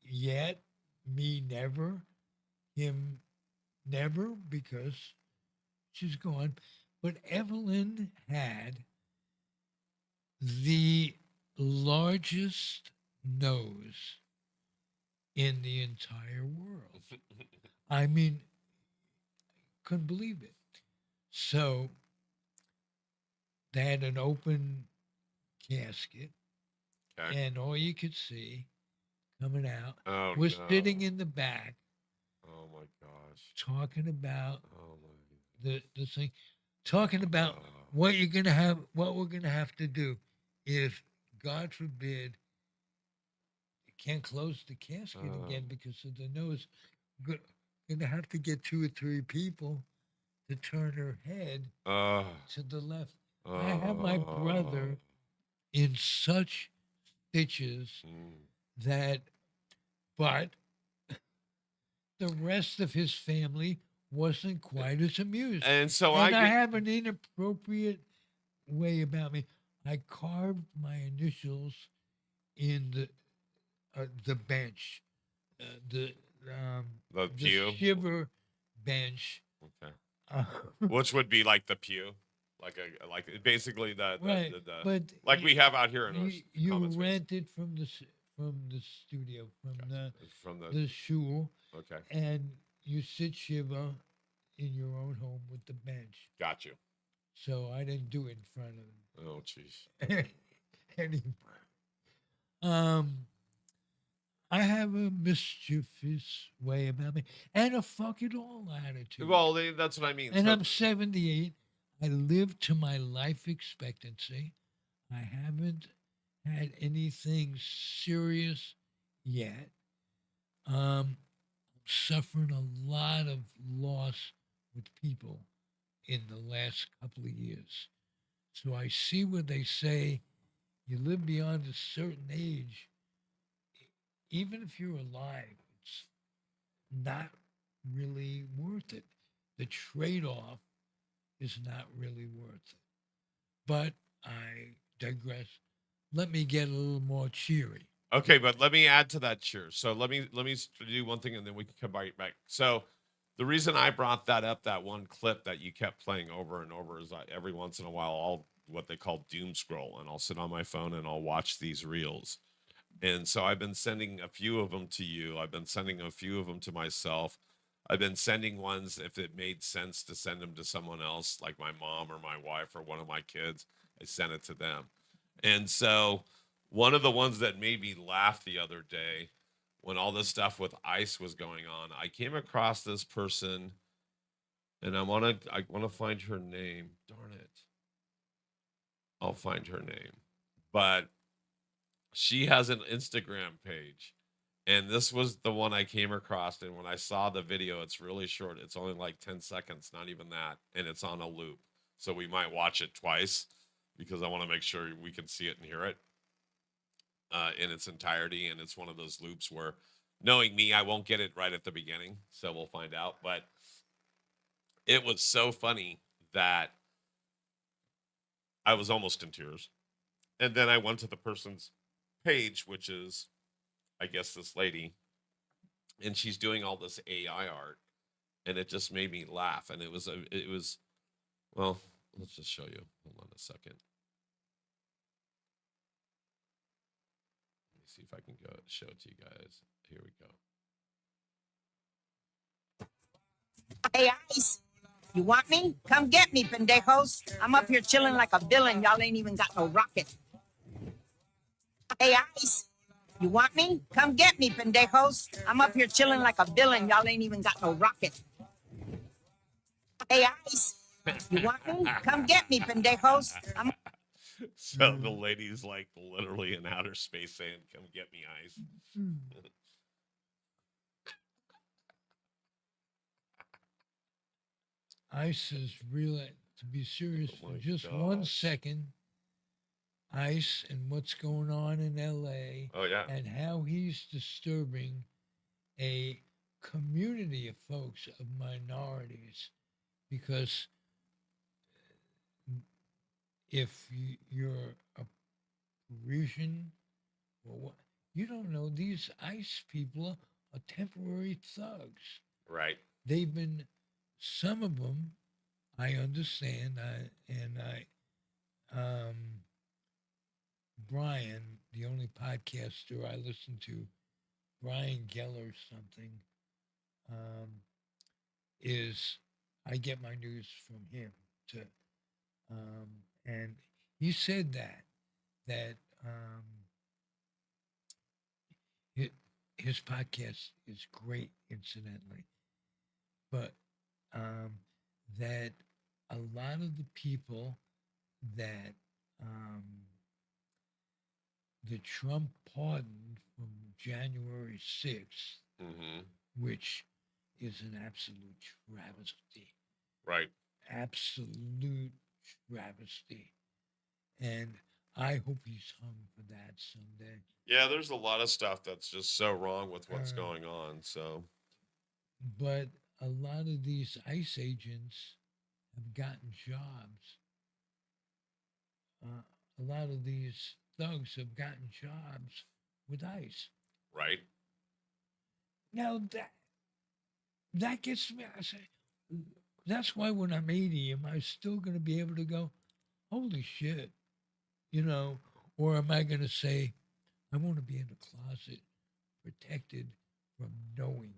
yet. Me never. him never, because she's gone. But Evelyn had the largest nose in the entire world. I mean, couldn't believe it. So they had an open casket, Okay. and all you could see coming out Oh was no. sitting in the back Oh my gosh. talking about Oh my. the thing, talking about Oh. what you're gonna have, what we're gonna have to do if, God forbid, you can't close the casket again because of the nose. Go- Gonna have to get 2 or 3 people to turn her head Oh. to the left. I have my Oh. brother in such stitches Mm. that, but the rest of his family wasn't quite as amused. And so And I get have an inappropriate way about me. I carved my initials in the bench, the the the pew. shiver bench. Okay. Uh, Which would be like the pew, like basically right, the but like we have out here in our you common space rent it from the studio, from from the. the shul, Okay, and you sit shiva in your own home with the bench. got you. So I didn't do it in front Oh jeez. of him anymore. Um, I have a mischievous way about me and a fuck it all attitude. Well, that's what I mean. And So I'm 78. I lived to my life expectancy. I haven't had anything serious yet. I'm suffering a lot of loss with people in the last couple of years. So I see where they say you live beyond a certain age, even if you're alive, it's not really worth it. The trade off is not really worth it. But I digress. Let me get a little more cheery. okay, but let me add to that cheer. So let me do one thing, and then we can come right back. So the reason I brought that up, that one clip that you kept playing over and over, is every once in a while I'll what they call doom scroll, and I'll sit on my phone and I'll watch these reels. And so I've been sending a few of them to you. I've been sending a few of them to myself. I've been sending ones if it made sense to send them to someone else, like my mom or my wife or one of my kids. I sent it to them. And so one of the ones that made me laugh the other day when all this stuff with ICE was going on, I came across this person, and I want to find her name. Darn it. I'll find her name. But she has an Instagram page. And this was the one I came across. And when I saw the video, it's really short. It's only like 10 seconds, not even that. And it's on a loop. So we might watch it twice because I want to make sure we can see it and hear it in its entirety. And it's one of those loops where, knowing me, I won't get it right at the beginning. So we'll find out. But it was so funny that I was almost in tears. And then I went to the person's page, which is, I guess, this lady, and she's doing all this AI art, and it just made me laugh. And it was, well, let's just show you. Hold on a second. Let me see if I can go show it to you guys. Here we go. Hey, Ice, you want me? Come get me, pendejos. I'm up here chilling like a villain. Y'all ain't even got no rocket. Hey, Ice, you want me? Come get me, pendejos. I'm up here chilling like a villain. Y'all ain't even got no rocket. Hey, Ice, you want me? Come get me, pendejos. So the lady's like literally in outer space saying, "Come get me, Ice." Ice is really, to be serious Oh for my just 1 second, gosh. Ice and what's going on in LA Oh yeah. and how he's disturbing a community of folks, of minorities, because if you're a Parisian or what, you don't know these ICE people are temporary thugs. Right. They've been, some of them, I understand, Brian, the only podcaster I listen to, Brian Geller something, um, is I get my news from him to, um, and he said that his, his podcast is great, incidentally, but um, that a lot of the people that um, the Trump pardon from January 6th, Mm-hmm. which is an absolute travesty, Right. absolute travesty. And I hope he's hung for that someday. Yeah, there's a lot of stuff that's just so wrong with what's Uh, going on. So, but a lot of these ICE agents have gotten jobs. A lot of these thugs have gotten jobs with ICE. right. Now that gets me. I say that's why when I'm 80, am I still going to be able to go, holy shit, you know, or am I going to say, I want to be in the closet, protected from knowing.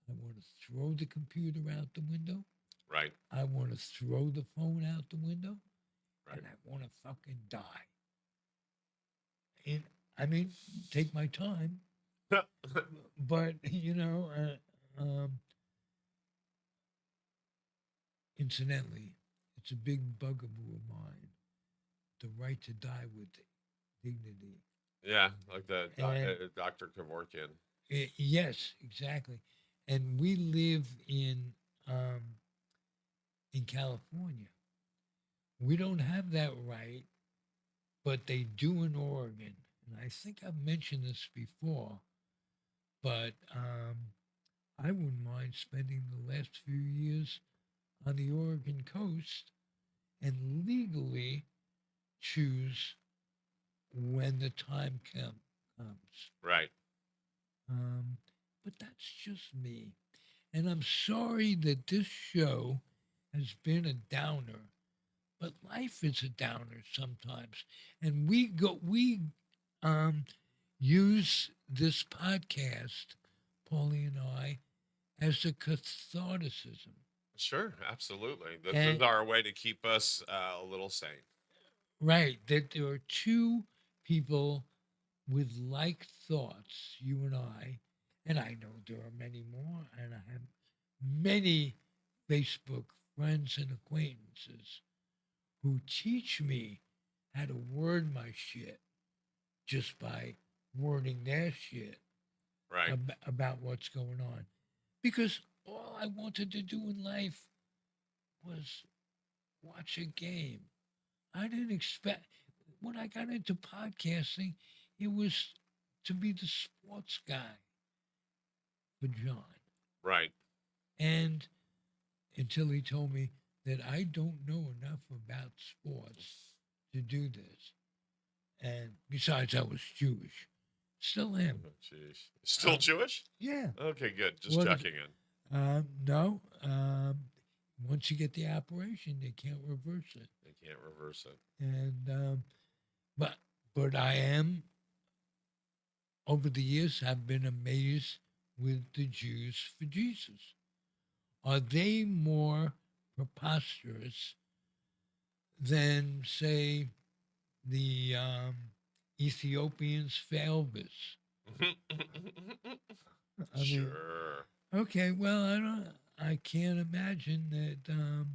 I want to throw the computer out the window. Right. I want to throw the phone out the window, Right. and I want to fucking die. And I mean, take my time, but incidentally, it's a big bugaboo of mine, the right to die with dignity. Yeah, like the And Dr. Kevorkian. yes, exactly. And we live in California. We don't have that right, but they do in Oregon. And I think I've mentioned this before, but I wouldn't mind spending the last few years on the Oregon coast and legally choose when the time comes. Right. But that's just me. And I'm sorry that this show has been a downer, but life is a downer sometimes. And we use this podcast, Paulie and I, as a catharticism. Sure, absolutely. This is And our way to keep us a little sane. right, that there are two people with like thoughts, you and I know there are many more, and I have many Facebook friends and acquaintances who teach me how to word my shit just by wording their shit Right. about what's going on. Because all I wanted to do in life was watch a game. I didn't expect, when I got into podcasting, it was to be the sports guy for John. Right. And until he told me that I don't know enough about sports to do this. And besides, I was Jewish. Still am. Oh, jeez. Still Jewish? Yeah. Okay, good. Just What is checking in. No. Once you get the operation, they can't reverse it. They can't reverse it. And but I am, over the years, have been amazed with the Jews for Jesus. Are they more preposterous than, say, the Ethiopians for Elvis? I mean, Sure. okay, well, I can't imagine that.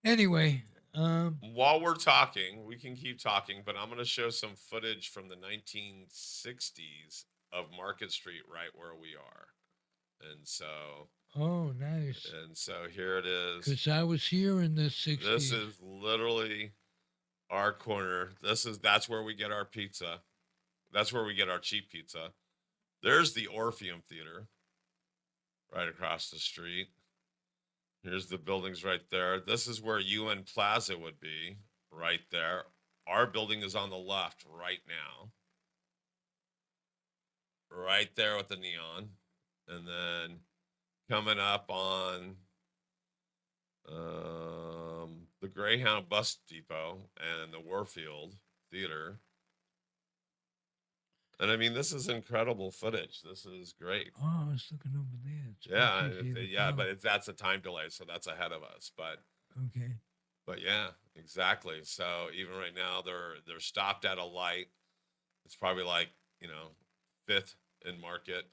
Anyway, While we're talking, we can keep talking, but I'm going to show some footage from the 1960s of Market Street, right where we are. And so, oh, nice. and so here it is. Because I was here in the 60s. This is literally our corner. That's where we get our pizza. That's where we get our cheap pizza. There's the Orpheum Theater right across the street. Here's the buildings right there. This is where UN Plaza would be, right there. Our building is on the left right now. Right there with the neon. and then coming up on the Greyhound Bus Depot and the Warfield Theater. And I mean, this is incredible footage. This is great. Oh, I was looking over there. It's Yeah, easy to yeah, tell. but that's a time delay, so that's ahead of us. Okay. But yeah, exactly. So even right now, they're stopped at a light. It's probably like, you know, Fifth in Market.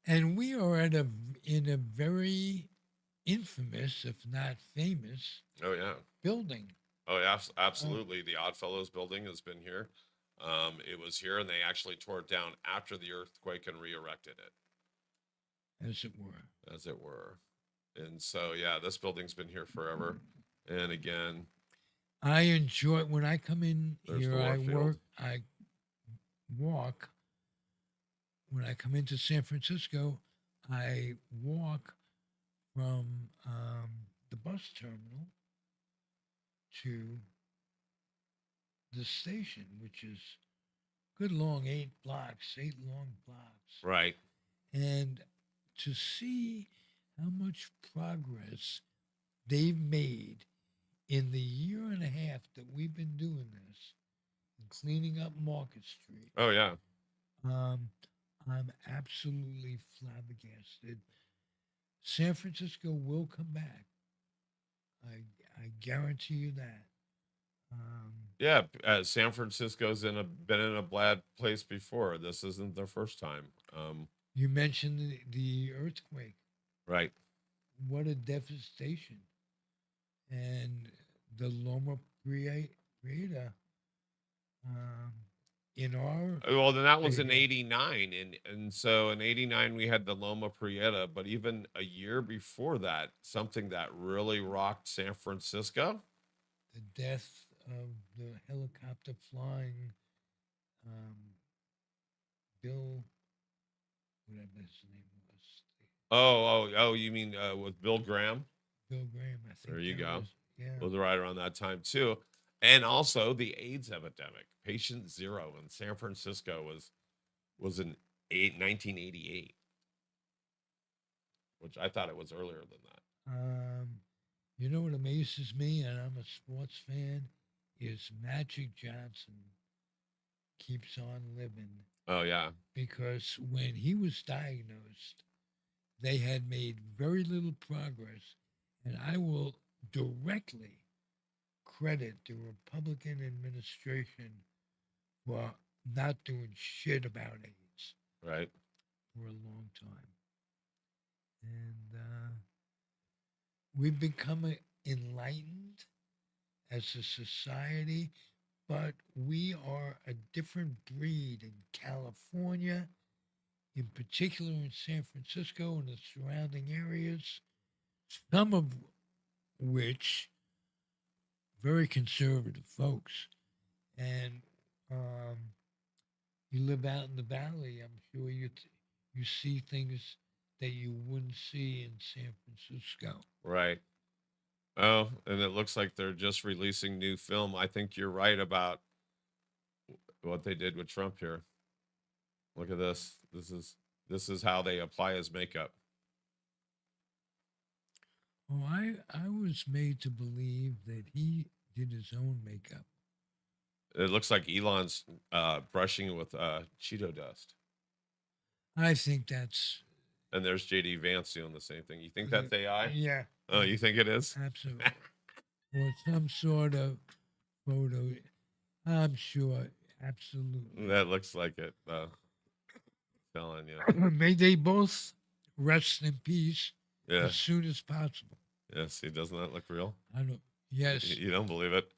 And we are in a very infamous, if not famous, Oh yeah. building. Oh yeah, absolutely. The Oddfellows building has been here. It was here, and they actually tore it down after the earthquake and re-erected it, As it were. as it were. And so yeah, this building's been here forever. And again, I enjoy when I come in There's here. the I Warfield. work. I walk. When I come into San Francisco, I walk from the bus terminal to the station, which is good long 8 long blocks, right. and to see how much progress they've made in the year and a half that we've been doing this and cleaning up Market Street. Oh yeah. I'm absolutely flabbergasted. San Francisco will come back. I guarantee you that. Yeah, San Francisco's been in a bad place before. This isn't their first time. You mentioned the earthquake. Right. What a devastation. And the Loma Prieta in our Well, then that was in area. '89, and so in '89 we had the Loma Prieta, but even a year before that, something that really rocked San Francisco. The death of the helicopter flying um, Bill, whatever his name was, Oh, you mean with Bill Graham? Bill Graham, I think. There you that go. Yeah. Was right around that time too, and also the AIDS epidemic. Patient Zero in San Francisco was in 1988, which I thought it was earlier than that. You know what amazes me, and I'm a sports fan, is Magic Johnson keeps on living Oh yeah, because when he was diagnosed, they had made very little progress, and I will directly credit the Republican administration for not doing shit about AIDS right. for a long time. And we've become enlightened as a society, but we are a different breed in California, in particular in San Francisco and the surrounding areas, some of which very conservative folks. And you live out in the valley, I'm sure you see things that you wouldn't see in San Francisco. Right. Oh, and it looks like they're just releasing new film. I think you're right about what they did with Trump here. Look at this. This is how they apply his makeup. Oh, I was made to believe that he did his own makeup. It looks like Elon's brushing with Cheeto dust. I think that's And there's JD Vance doing the same thing. You think that's AI? Yeah, Oh, you think it is? absolutely. Or some sort of photo. I'm sure, absolutely. That looks like it. Telling you. May they both rest in peace Yeah. as soon as possible. Yes. He doesn't that look real? I don't. Yes, You don't believe it?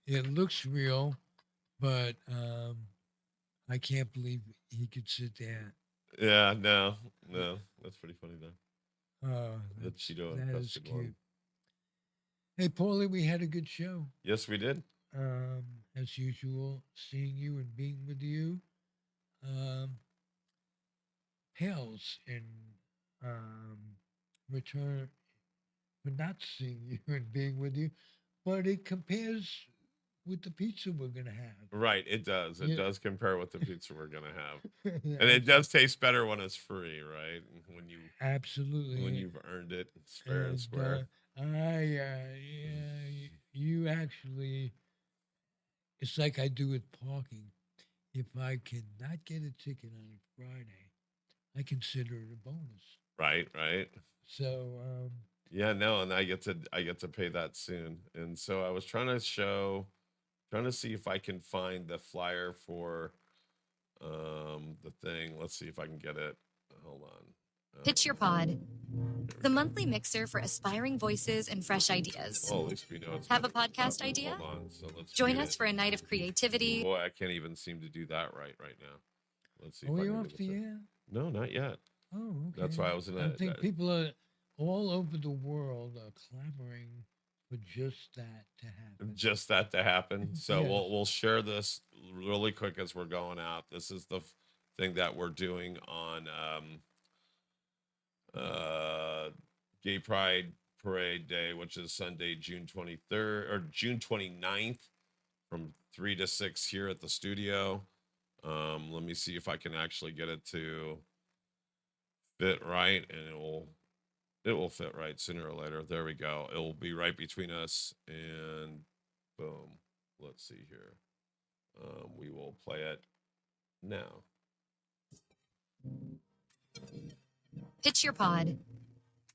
it looks real, but I can't believe he could sit there. Yeah. No. That's pretty funny though. Oh, The Cheeto that is infested cute. one. Hey, Paulie, we had a good show. Yes, we did. As usual, seeing you and being with you pales in return for not seeing you and being with you, but it compares with the pizza we're gonna have. Right, it does. It Yeah. does compare with the pizza we're gonna have, Yeah, and it does taste better when it's free, right? When absolutely. you've earned it, it's fair and And square. yeah, you actually, it's like I do with parking. If I cannot get a ticket on a Friday, I consider it a bonus. Right, right. So, Yeah, no, and I get to pay that soon. And so I was trying to see if I can find the flyer for the thing. Let's see if I can get it. Hold on. Pitch Your Pod, the monthly mixer for aspiring voices and fresh ideas. Well, at least we know it's Have a gonna come podcast up. idea? Hold on. So let's Join read us it. for a night of creativity. Boy, I can't even seem to do that right now. Let's see if are I we can off do the this. air? No, not yet. Oh, okay. That's why I was in I a think people are all over the world are clamoring for just that to happen. just that to happen. So Yes. we'll share this really quick as we're going out. This is the thing that we're doing on Gay Pride Parade Day, which is Sunday, June 23rd or June 29th from 3 to 6 here at the studio. Let me see if I can actually get it to fit right, and it will fit right sooner or later. There we go. It will be right between us, and boom. Let's see here. We will play it now. Pitch Your Pod,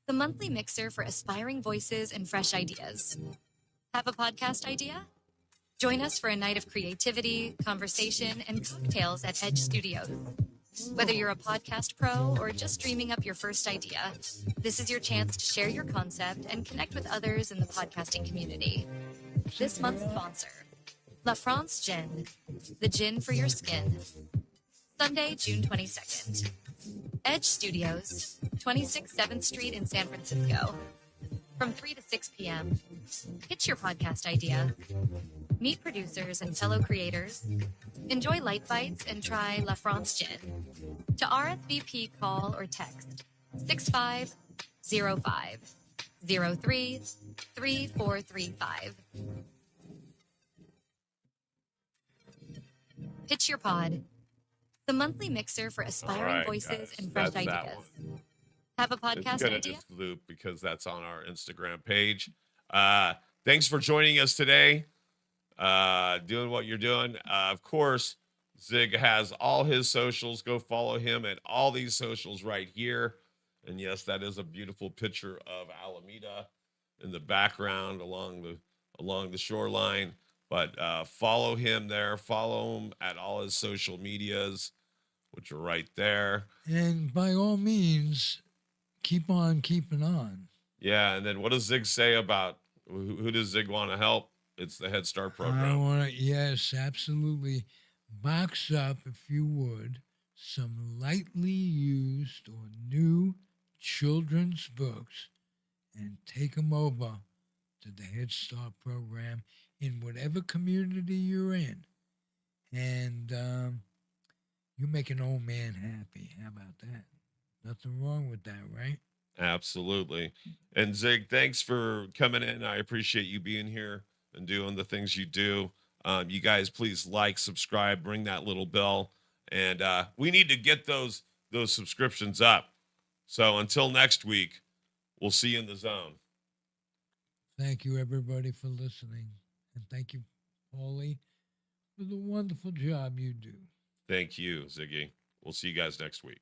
the monthly mixer for aspiring voices and fresh ideas. Have a podcast idea? Join us for a night of creativity, conversation, and cocktails at Edge Studios. Whether you're a podcast pro or just dreaming up your first idea, this is your chance to share your concept and connect with others in the podcasting community. This month's sponsor, La France Gin, the gin for your skin. Sunday, June 22nd. Edge Studios, 26 7th Street in San Francisco. From 3 to 6 p.m. Pitch your podcast idea. Meet producers and fellow creators. Enjoy light bites and try La France Gin. To RSVP, call or text 6505 03 3435. Pitch Your Pod, the monthly mixer for aspiring right, voices guys, and fresh that's that ideas. one. Have a It's podcast gonna idea? just loop because that's on our Instagram page. Thanks for joining us today. Doing what you're doing. Of course, Zig has all his socials. Go follow him at all these socials right here. And yes, that is a beautiful picture of Alameda in the background along the shoreline. But follow him there. Follow him at all his social medias, which are right there. And by all means, keep on keeping on. Yeah, and then what does Zig say about who does Zig want to help? It's the Head Start I program. want to, yes, absolutely. Box up, if you would, some lightly used or new children's books and take them over to the Head Start program in whatever community you're in. And you make an old man happy. How about that? Nothing wrong with that, right? Absolutely. And Zig, thanks for coming in. I appreciate you being here and doing the things you do. You guys, please like, subscribe, ring that little bell, and we need to get those subscriptions up. So until next week, we'll see you in the zone. Thank you, everybody, for listening. And thank you, Pauly, for the wonderful job you do. Thank you, Ziggy. We'll see you guys next week.